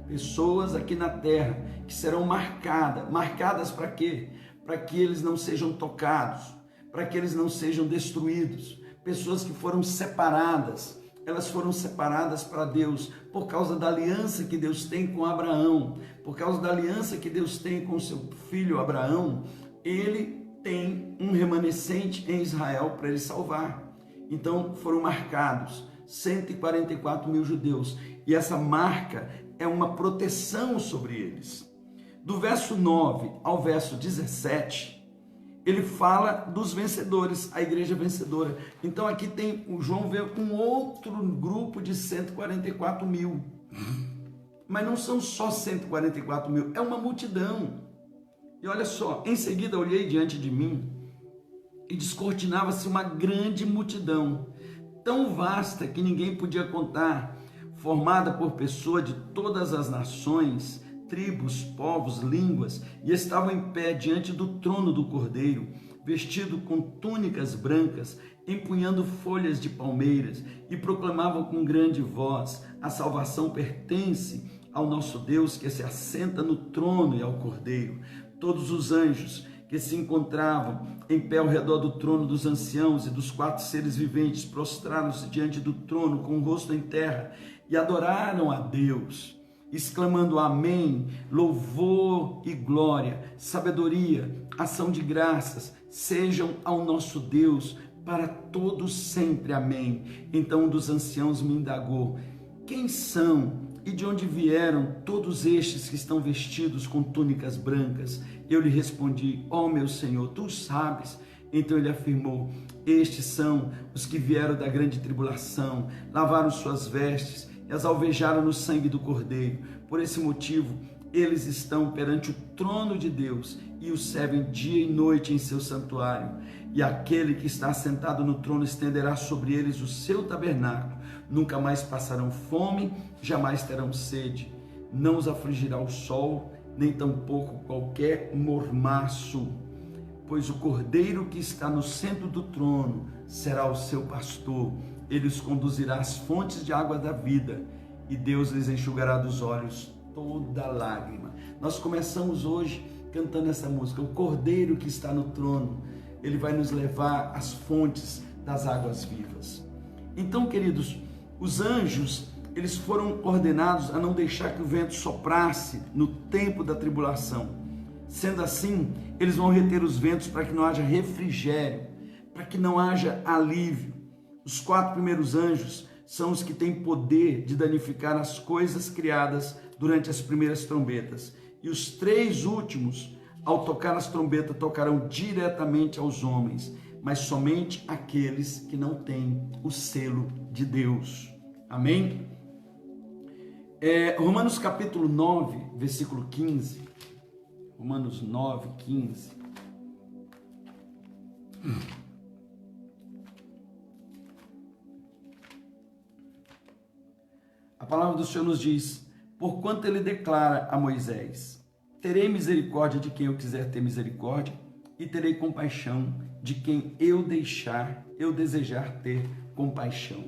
A: pessoas aqui na terra que serão marcadas para quê? Para que eles não sejam tocados, para que eles não sejam destruídos. Pessoas que foram separadas, elas foram separadas para Deus por causa da aliança que Deus tem com Abraão, por causa da aliança que Deus tem com seu filho Abraão. Ele tem um remanescente em Israel para ele salvar. Então foram marcados 144 mil judeus. E essa marca é uma proteção sobre eles. Do verso 9 ao verso 17, ele fala dos vencedores, a igreja vencedora. Então aqui tem, o João vê um outro grupo de 144 mil. Mas não são só 144 mil, é uma multidão. E olha só, em seguida olhei diante de mim e descortinava-se uma grande multidão, tão vasta que ninguém podia contar, formada por pessoas de todas as nações, tribos, povos, línguas, e estavam em pé diante do trono do Cordeiro, vestido com túnicas brancas, empunhando folhas de palmeiras, e proclamavam com grande voz: a salvação pertence ao nosso Deus que se assenta no trono e ao Cordeiro. Todos os anjos que se encontravam em pé ao redor do trono dos anciãos e dos 4 seres viventes prostraram-se diante do trono com o rosto em terra e adoraram a Deus, exclamando: amém, louvor e glória, sabedoria, ação de graças sejam ao nosso Deus para todos sempre, amém. Então um dos anciãos me indagou: quem são e de onde vieram todos estes que estão vestidos com túnicas brancas? Eu lhe respondi: ó meu Senhor, tu sabes. Então ele afirmou: estes são os que vieram da grande tribulação, lavaram suas vestes e as alvejaram no sangue do Cordeiro. Por esse motivo, eles estão perante o trono de Deus e o servem dia e noite em seu santuário. E aquele que está sentado no trono estenderá sobre eles o seu tabernáculo. Nunca mais passarão fome, jamais terão sede. Não os afligirá o sol, nem tampouco qualquer mormaço. Pois o Cordeiro que está no centro do trono será o seu pastor. Ele os conduzirá às fontes de água da vida, e Deus lhes enxugará dos olhos toda lágrima. Nós começamos hoje cantando essa música. O Cordeiro que está no trono, ele vai nos levar às fontes das águas vivas. Então, queridos, os anjos, eles foram ordenados a não deixar que o vento soprasse no tempo da tribulação. Sendo assim, eles vão reter os ventos para que não haja refrigério, para que não haja alívio. Os 4 primeiros anjos são os que têm poder de danificar as coisas criadas durante as primeiras trombetas. E os 3 últimos, ao tocar as trombetas, tocarão diretamente aos homens, mas somente aqueles que não têm o selo de Deus. Amém? Romanos capítulo 9, versículo 15. Romanos 9, 15. A palavra do Senhor nos diz: porquanto ele declara a Moisés: terei misericórdia de quem eu quiser ter misericórdia, e terei compaixão de quem eu desejar ter compaixão.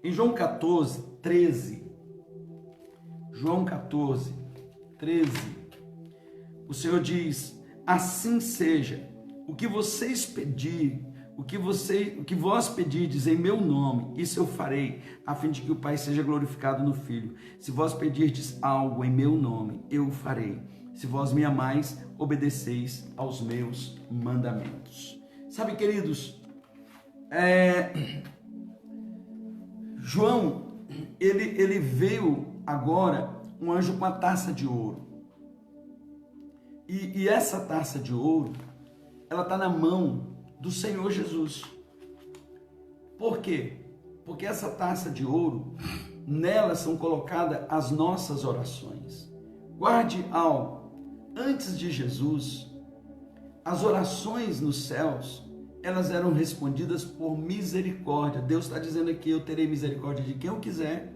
A: Em João 14, 13, João 14, 13, o Senhor diz: assim seja, o que vocês pedirem, o que vós pedirdes em meu nome, isso eu farei, a fim de que o Pai seja glorificado no Filho. Se vós pedirdes algo em meu nome, eu o farei. Se vós me amais, obedeceis aos meus mandamentos. Sabe, queridos, João, ele veio agora, um anjo com a taça de ouro. E essa taça de ouro, ela está na mão do Senhor Jesus. Por quê? Porque essa taça de ouro, nela são colocadas as nossas orações. Guarde algo: antes de Jesus, as orações nos céus, elas eram respondidas por misericórdia. Deus está dizendo aqui: eu terei misericórdia de quem eu quiser,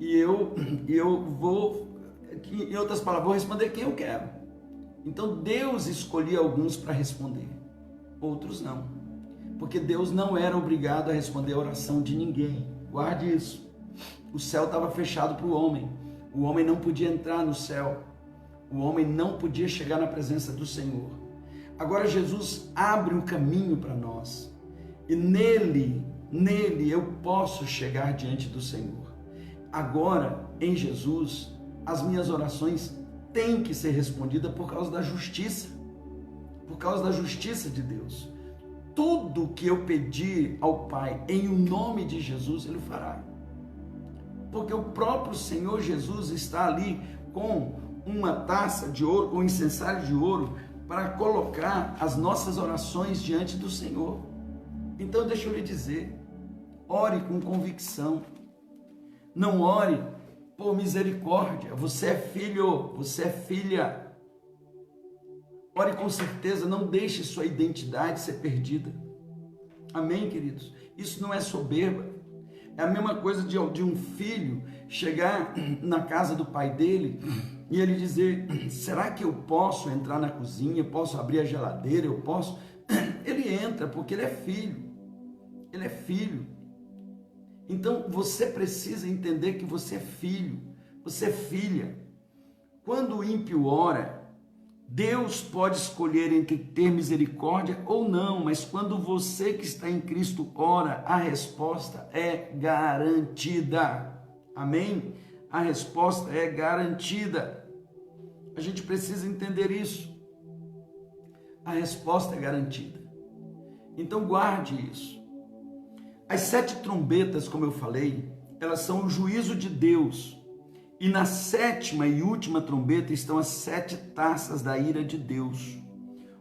A: e eu vou, em outras palavras, vou responder quem eu quero. Então Deus escolhia alguns para responder, outros não, porque Deus não era obrigado a responder a oração de ninguém. Guarde isso. O céu estava fechado para o homem não podia entrar no céu, o homem não podia chegar na presença do Senhor. Agora Jesus abre um caminho para nós, e nele eu posso chegar diante do Senhor. Agora, em Jesus, as minhas orações têm que ser respondidas por causa da justiça de Deus. tudo que eu pedir ao Pai em o nome de Jesus, Ele fará. Porque o próprio Senhor Jesus está ali com uma taça de ouro, com um incensário de ouro, para colocar as nossas orações diante do Senhor. Então deixa eu lhe dizer, ore com convicção, não ore por misericórdia, você é filho, você é filha. Ore com certeza, não deixe sua identidade ser perdida. Amém, queridos? Isso não é soberba. É a mesma coisa de um filho chegar na casa do pai dele e ele dizer, será que eu posso entrar na cozinha, posso abrir a geladeira, eu posso? Ele entra porque ele é filho. Ele é filho. Então você precisa entender que você é filho, você é filha. Quando o ímpio ora, Deus pode escolher entre ter misericórdia ou não, mas quando você que está em Cristo ora, a resposta é garantida. Amém? A resposta é garantida. A gente precisa entender isso. A resposta é garantida. Então guarde isso. As 7 trombetas, como eu falei, elas são o juízo de Deus. E na 7ª e última trombeta estão as 7 taças da ira de Deus.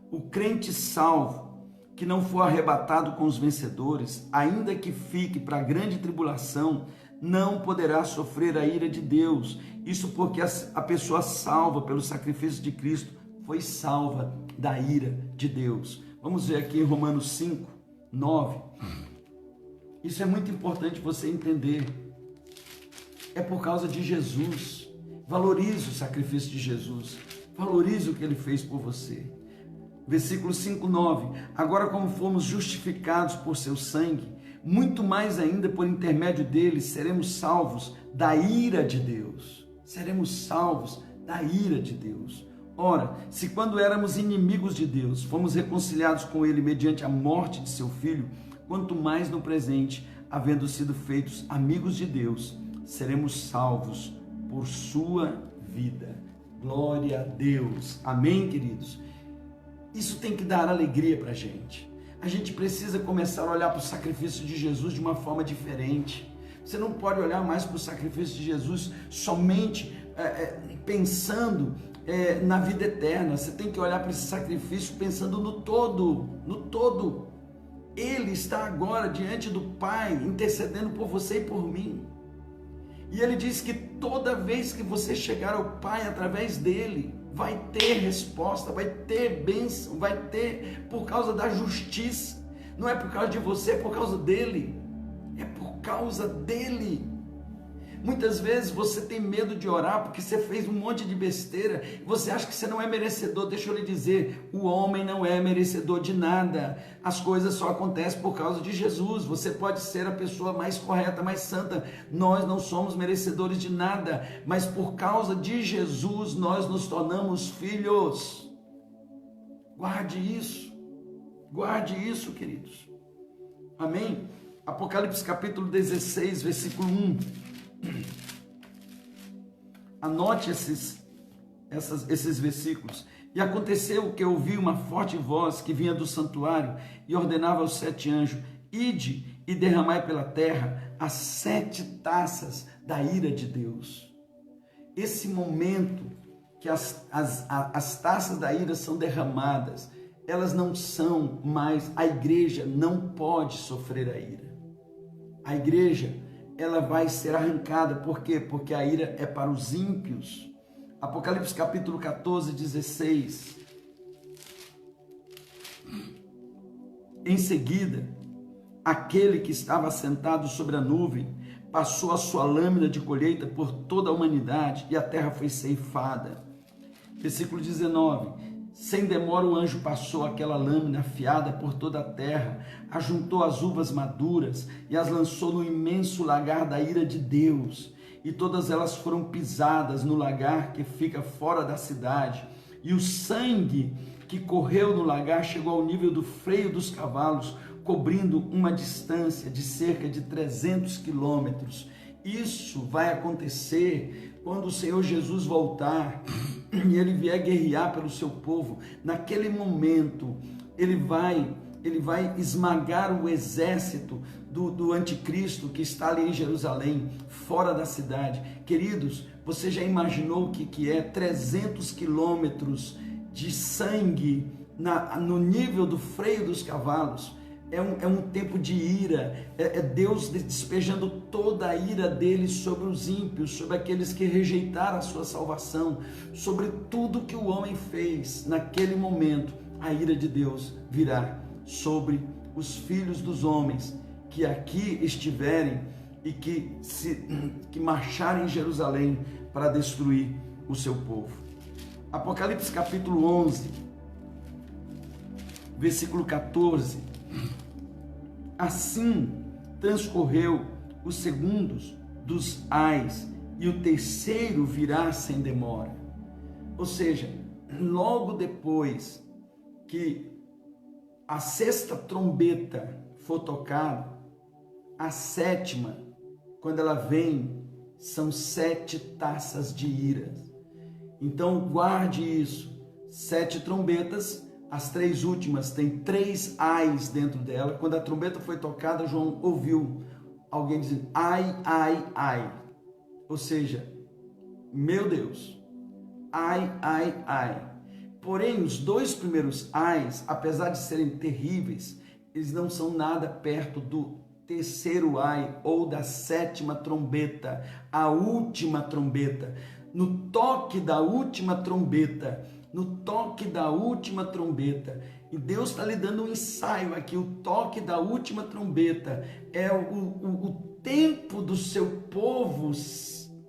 A: O crente salvo, que não for arrebatado com os vencedores, ainda que fique para a grande tribulação, não poderá sofrer a ira de Deus. Isso porque a pessoa salva pelo sacrifício de Cristo foi salva da ira de Deus. Vamos ver aqui em Romanos 5, 9. Isso é muito importante você entender. É por causa de Jesus. Valorize o sacrifício de Jesus. Valorize o que Ele fez por você. Versículo 5, 9. Agora, como fomos justificados por seu sangue, muito mais ainda por intermédio dele seremos salvos da ira de Deus. Seremos salvos da ira de Deus. Ora, se quando éramos inimigos de Deus, fomos reconciliados com Ele mediante a morte de seu Filho, quanto mais no presente, havendo sido feitos amigos de Deus, seremos salvos por sua vida. Glória a Deus. Amém, queridos? Isso tem que dar alegria para a gente. A gente precisa começar a olhar para o sacrifício de Jesus de uma forma diferente. Você não pode olhar mais para o sacrifício de Jesus somente pensando na vida eterna. Você tem que olhar para esse sacrifício pensando no todo, no todo. Ele está agora diante do Pai, intercedendo por você e por mim. E ele diz que toda vez que você chegar ao Pai através dele, vai ter resposta, vai ter bênção, vai ter por causa da justiça. Não é por causa de você, é por causa dele. É por causa dele. Muitas vezes você tem medo de orar porque você fez um monte de besteira, você acha que você não é merecedor. Deixa eu lhe dizer, o homem não é merecedor de nada. As coisas só acontecem por causa de Jesus. Você pode ser a pessoa mais correta, mais santa. Nós não somos merecedores de nada, mas por causa de Jesus nós nos tornamos filhos. Guarde isso, queridos. Amém? Apocalipse capítulo 16, versículo 1. Anote esses versículos. E aconteceu que eu ouvi uma forte voz que vinha do santuário e ordenava aos 7 anjos: ide e derramai pela terra as 7 taças da ira de Deus. Esse momento que as taças da ira são derramadas, elas não são mais, a igreja não pode sofrer a ira. A igreja, ela vai ser arrancada. Por quê? Porque a ira é para os ímpios. Apocalipse capítulo 14, 16. Em seguida, aquele que estava sentado sobre a nuvem passou a sua lâmina de colheita por toda a humanidade e a terra foi ceifada. Versículo 19. Sem demora o anjo passou aquela lâmina afiada por toda a terra, ajuntou as uvas maduras e as lançou no imenso lagar da ira de Deus. E todas elas foram pisadas no lagar que fica fora da cidade. E o sangue que correu no lagar chegou ao nível do freio dos cavalos, cobrindo uma distância de cerca de 300 quilômetros. Isso vai acontecer quando o Senhor Jesus voltar e ele vier guerrear pelo seu povo. Naquele momento, ele vai ele vai esmagar o exército do anticristo que está ali em Jerusalém, fora da cidade. Queridos, você já imaginou o que é 300 quilômetros de sangue no nível do freio dos cavalos? É um tempo de ira, é Deus despejando toda a ira dele sobre os ímpios, sobre aqueles que rejeitaram a sua salvação, sobre tudo que o homem fez. Naquele momento, a ira de Deus virá sobre os filhos dos homens que aqui estiverem e que marcharem em Jerusalém para destruir o seu povo. Apocalipse capítulo 11, versículo 14. Assim transcorreu os segundos dos ais, e o terceiro virá sem demora. Ou seja, logo depois que a sexta trombeta for tocada, a sétima, quando ela vem, são 7 taças de ira. Então guarde isso, 7 trombetas. As 3 últimas têm 3 ais dentro dela. Quando a trombeta foi tocada, João ouviu alguém dizendo ai, ai, ai. Ou seja, meu Deus, ai, ai, ai. Porém, os 2 primeiros ais, apesar de serem terríveis, eles não são nada perto do terceiro ai ou da 7ª trombeta, a última trombeta. No toque da última trombeta, e Deus está lhe dando um ensaio aqui. O toque da última trombeta é o tempo do seu povo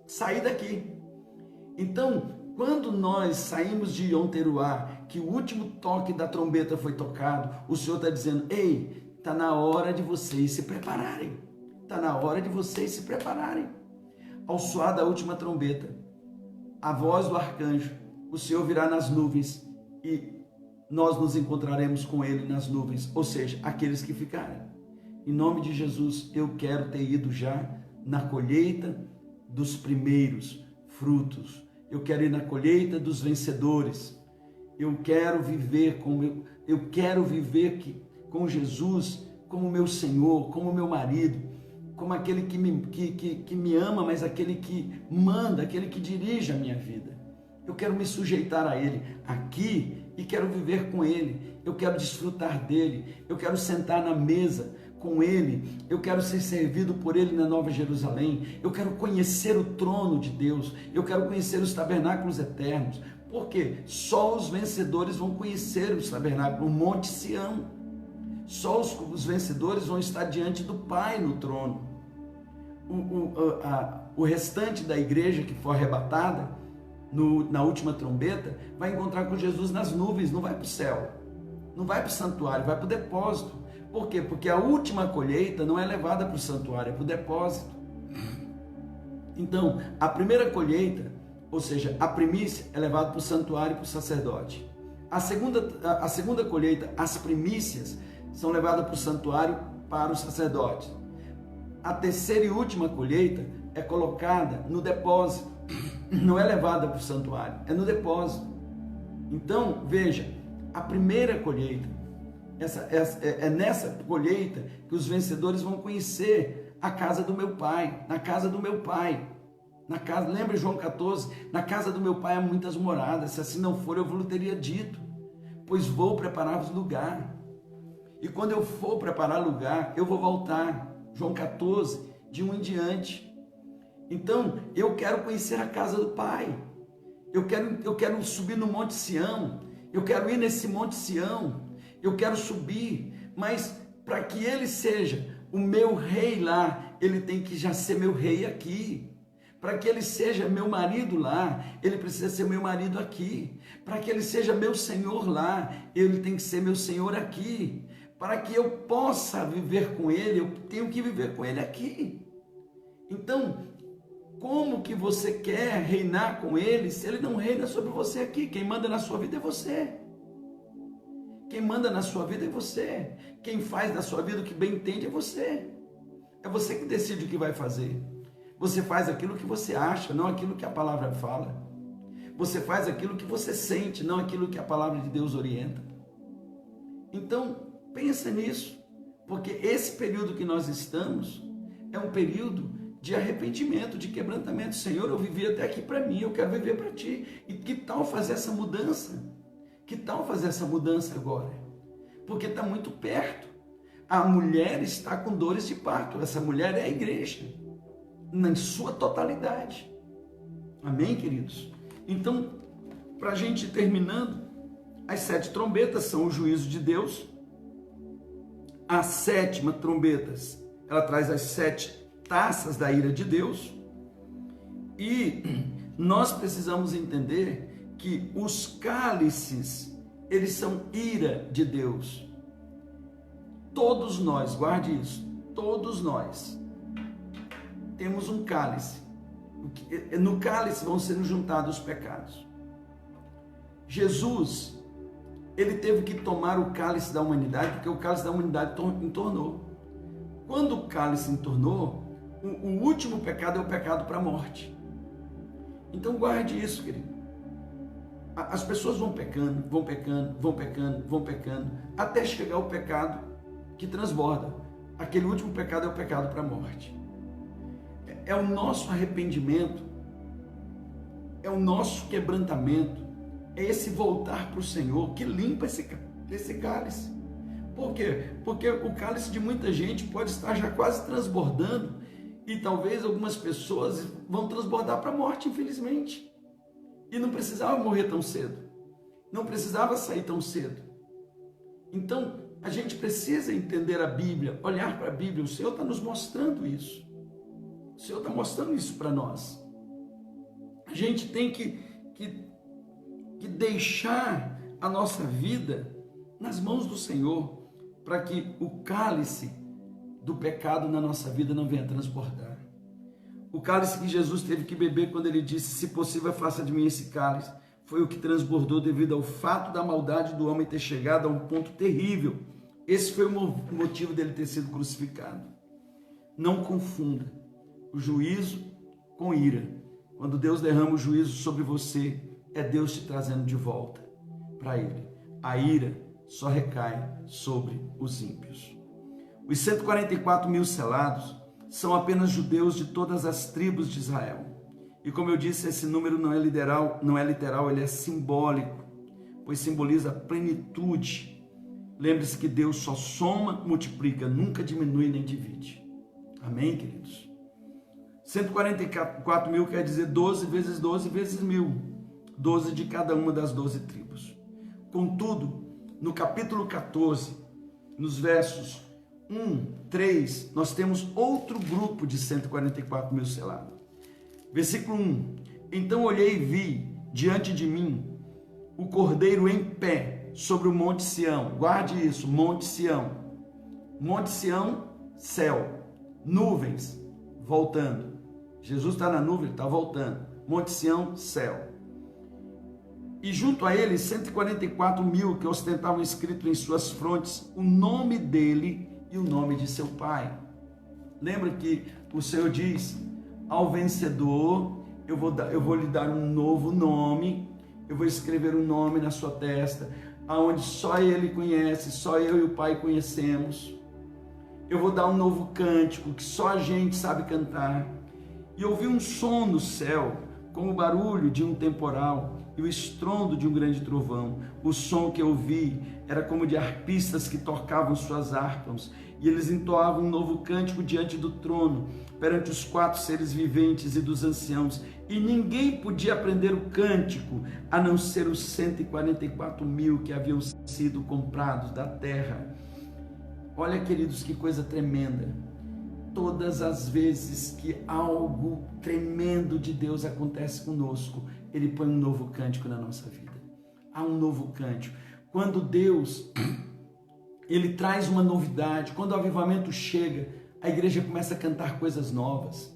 A: sair daqui. Então, quando nós saímos de Yom Teruah, que o último toque da trombeta foi tocado, o Senhor está dizendo: ei, está na hora de vocês se prepararem. Está na hora de vocês se prepararem. Ao soar da última trombeta, a voz do arcanjo, o Senhor virá nas nuvens e nós nos encontraremos com Ele nas nuvens, ou seja, aqueles que ficarem. Em nome de Jesus, eu quero ter ido já na colheita dos primeiros frutos. Eu quero ir na colheita dos vencedores. Eu quero viver com Jesus como meu Senhor, como meu marido, como aquele que me ama, mas aquele que manda, aquele que dirige a minha vida. Eu quero me sujeitar a Ele aqui e quero viver com Ele. Eu quero desfrutar dEle. Eu quero sentar na mesa com Ele. Eu quero ser servido por Ele na Nova Jerusalém. Eu quero conhecer o trono de Deus. Eu quero conhecer os tabernáculos eternos. Por quê? Só os vencedores vão conhecer os tabernáculos, o Monte Sião. Só os vencedores vão estar diante do Pai no trono. O restante da igreja que for arrebatada na última trombeta vai encontrar com Jesus nas nuvens, não vai para o céu, não vai para o santuário, vai para o depósito. Por quê? Porque a última colheita não é levada para o santuário, é para o depósito. Então, a primeira colheita, ou seja, a primícia, é levada para o santuário e para o sacerdote. A segunda colheita, as primícias, são levadas para o santuário, para o sacerdote. A terceira e última colheita é colocada no depósito, não é levada para o santuário, é no depósito. Então, veja, a primeira colheita, é nessa colheita que os vencedores vão conhecer a casa do meu Pai, na casa do meu Pai. Lembra João 14? Na casa do meu Pai há muitas moradas, se assim não for eu vos teria dito, pois vou preparar-vos lugar. E quando eu for preparar lugar, eu vou voltar. João 14, de 1 em diante. Então, eu quero conhecer a casa do Pai. Eu quero subir no Monte Sião. Eu quero ir nesse Monte Sião. Eu quero subir. Mas para que Ele seja o meu rei lá, Ele tem que já ser meu rei aqui. Para que Ele seja meu marido lá, Ele precisa ser meu marido aqui. Para que Ele seja meu Senhor lá, Ele tem que ser meu Senhor aqui. Para que eu possa viver com Ele, eu tenho que viver com Ele aqui. Então, como que você quer reinar com Ele se Ele não reina sobre você aqui? Quem manda na sua vida é você. Quem manda na sua vida é você. Quem faz da sua vida o que bem entende é você. É você que decide o que vai fazer. Você faz aquilo que você acha, não aquilo que a palavra fala. Você faz aquilo que você sente, não aquilo que a palavra de Deus orienta. Então, Pensa nisso, porque esse período que nós estamos é um período de arrependimento, de quebrantamento. Senhor, eu vivi até aqui para mim, eu quero viver para ti. E que tal fazer essa mudança? Que tal fazer essa mudança agora? Porque está muito perto. A mulher está com dores de parto. Essa mulher é a igreja, na sua totalidade. Amém, queridos? Então, para a gente ir terminando, as 7 trombetas são o juízo de Deus. A 7ª trombeta, ela traz as 7 taças da ira de Deus. E nós precisamos entender que os cálices, eles são ira de Deus. Todos nós, guarde isso, todos nós temos um cálice. No cálice vão sendo juntados os pecados. Jesus, ele teve que tomar o cálice da humanidade, porque o cálice da humanidade entornou. Quando o cálice entornou, o último pecado é o pecado para a morte. Então guarde isso, querido. As pessoas vão pecando, vão pecando, vão pecando, vão pecando, até chegar o pecado que transborda. Aquele último pecado é o pecado para a morte. É o nosso arrependimento, é o nosso quebrantamento, é esse voltar para o Senhor que limpa esse cálice. Por quê? Porque o cálice de muita gente pode estar já quase transbordando e talvez algumas pessoas vão transbordar para a morte, infelizmente. E não precisava morrer tão cedo, não precisava sair tão cedo. Então, a gente precisa entender a Bíblia, olhar para a Bíblia. O Senhor está nos mostrando isso. O Senhor está mostrando isso para nós. A gente tem que deixar a nossa vida nas mãos do Senhor, para que o cálice do pecado na nossa vida não venha transbordar. O cálice que Jesus teve que beber quando ele disse, se possível, faça de mim esse cálice, foi o que transbordou devido ao fato da maldade do homem ter chegado a um ponto terrível. Esse foi o motivo dele ter sido crucificado. Não confunda o juízo com ira. Quando Deus derrama o juízo sobre você, é Deus te trazendo de volta para Ele. A ira só recai sobre os ímpios. Os 144 mil selados são apenas judeus de todas as tribos de Israel. E como eu disse, esse número não é literal, ele é simbólico, pois simboliza a plenitude. Lembre-se que Deus só soma, multiplica, nunca diminui nem divide. Amém, queridos? 144 mil quer dizer 12 vezes 12 vezes 1000. 12 de cada uma das 12 tribos. Contudo, no capítulo 14, nos versos 1, 3, nós temos outro grupo de 144 mil selados. Versículo 1. Então olhei e vi diante de mim o Cordeiro em pé sobre o Monte Sião. Guarde isso, Monte Sião. Monte Sião, céu. Nuvens, voltando. Jesus está na nuvem, está voltando. Monte Sião, céu. E junto a ele, 144 mil que ostentavam escrito em suas frontes o nome dele e o nome de seu pai. Lembra que o Senhor diz, ao vencedor, eu vou lhe dar um novo nome, eu vou escrever um nome na sua testa, aonde só ele conhece, só eu e o Pai conhecemos. Eu vou dar um novo cântico que só a gente sabe cantar. E ouvi um som no céu, como o barulho de um temporal e o estrondo de um grande trovão. O som que eu ouvi era como de arpistas que tocavam suas harpas, e eles entoavam um novo cântico diante do trono, perante os 4 seres viventes e dos anciãos, e ninguém podia aprender o cântico, a não ser os 144 mil que haviam sido comprados da terra. Olha, queridos, que coisa tremenda. Todas as vezes que algo tremendo de Deus acontece conosco, Ele põe um novo cântico na nossa vida. Há um novo cântico. Quando Deus, Ele traz uma novidade, quando o avivamento chega, a igreja começa a cantar coisas novas.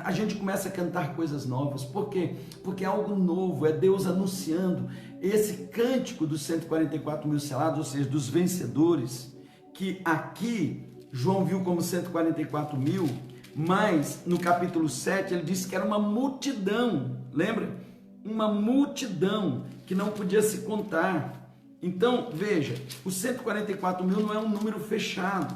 A: A gente começa a cantar coisas novas. Por quê? Porque é algo novo, é Deus anunciando esse cântico dos 144 mil selados, ou seja, dos vencedores, que aqui João viu como 144 mil, mas no capítulo 7 ele disse que era uma multidão, lembra? Uma multidão que não podia se contar. Então, veja, os 144 mil não é um número fechado,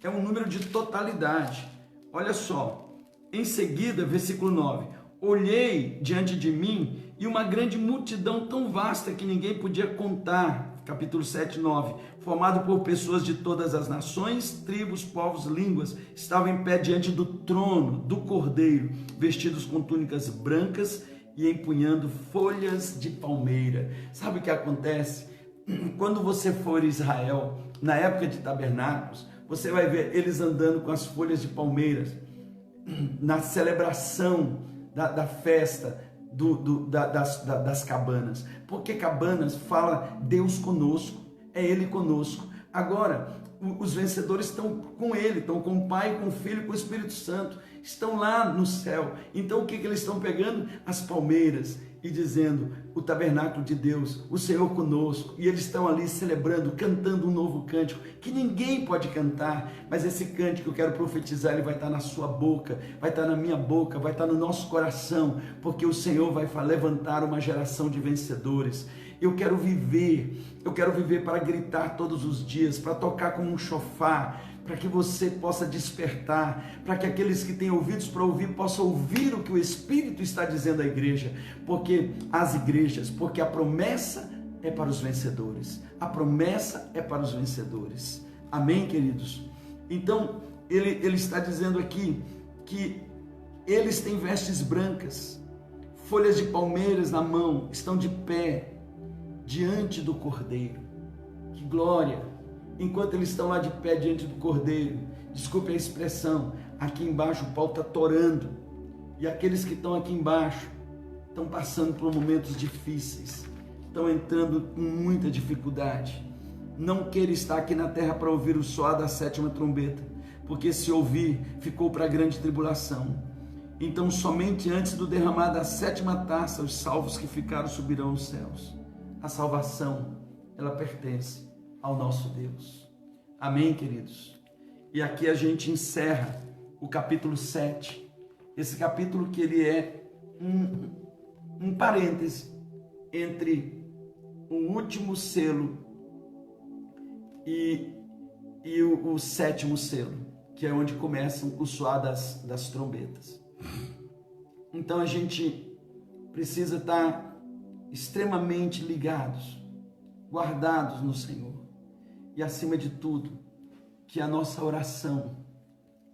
A: é um número de totalidade. Olha só, em seguida, versículo 9: olhei diante de mim e uma grande multidão tão vasta que ninguém podia contar, capítulo 7, 9, formado por pessoas de todas as nações, tribos, povos, línguas, estavam em pé diante do trono do Cordeiro, vestidos com túnicas brancas e empunhando folhas de palmeira. Sabe o que acontece? Quando você for em Israel, na época de tabernáculos, você vai ver eles andando com as folhas de palmeiras, na celebração da festa das cabanas, porque cabanas fala Deus conosco, é Ele conosco. Agora, os vencedores estão com Ele, estão com o Pai, com o Filho e com o Espírito Santo, estão lá no céu. Então o que eles estão pegando? As palmeiras e dizendo: o tabernáculo de Deus, o Senhor conosco, e eles estão ali celebrando, cantando um novo cântico, que ninguém pode cantar, mas esse cântico eu quero profetizar, ele vai estar na sua boca, vai estar na minha boca, vai estar no nosso coração, porque o Senhor vai levantar uma geração de vencedores. Eu quero viver para gritar todos os dias, para tocar como um shofar, para que você possa despertar, para que aqueles que têm ouvidos para ouvir possam ouvir o que o Espírito está dizendo à igreja, porque a promessa é para os vencedores, a promessa é para os vencedores, amém, queridos? Então, ele está dizendo aqui que eles têm vestes brancas, folhas de palmeiras na mão, estão de pé diante do Cordeiro. Que glória! Enquanto eles estão lá de pé diante do Cordeiro, desculpe a expressão, aqui embaixo o pau está torando, e aqueles que estão aqui embaixo estão passando por momentos difíceis, estão entrando com muita dificuldade, não queira estar aqui na terra para ouvir o soar da sétima trombeta, porque se ouvir, ficou para a grande tribulação. Então somente antes do derramar da sétima taça, os salvos que ficaram subirão aos céus. A salvação, ela pertence ao nosso Deus. Amém, queridos? E aqui a gente encerra o capítulo 7. Esse capítulo que ele é um parêntese entre o último selo e o sétimo selo, que é onde começam o soar das trombetas. Então a gente precisa estar extremamente ligados, guardados no Senhor. E acima de tudo, que a nossa oração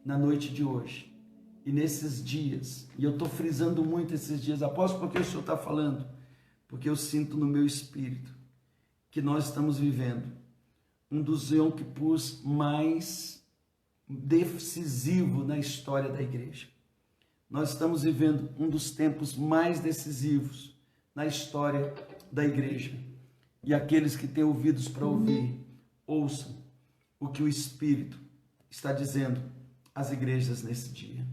A: na noite de hoje e nesses dias, e eu estou frisando muito esses dias, apóstolo, porque o Senhor está falando, porque eu sinto no meu espírito que nós estamos vivendo um dos Yom Kippurs mais decisivo na história da igreja. Nós estamos vivendo um dos tempos mais decisivos na história da igreja. E aqueles que têm ouvidos para ouvir, ouçam o que o Espírito está dizendo às igrejas nesse dia.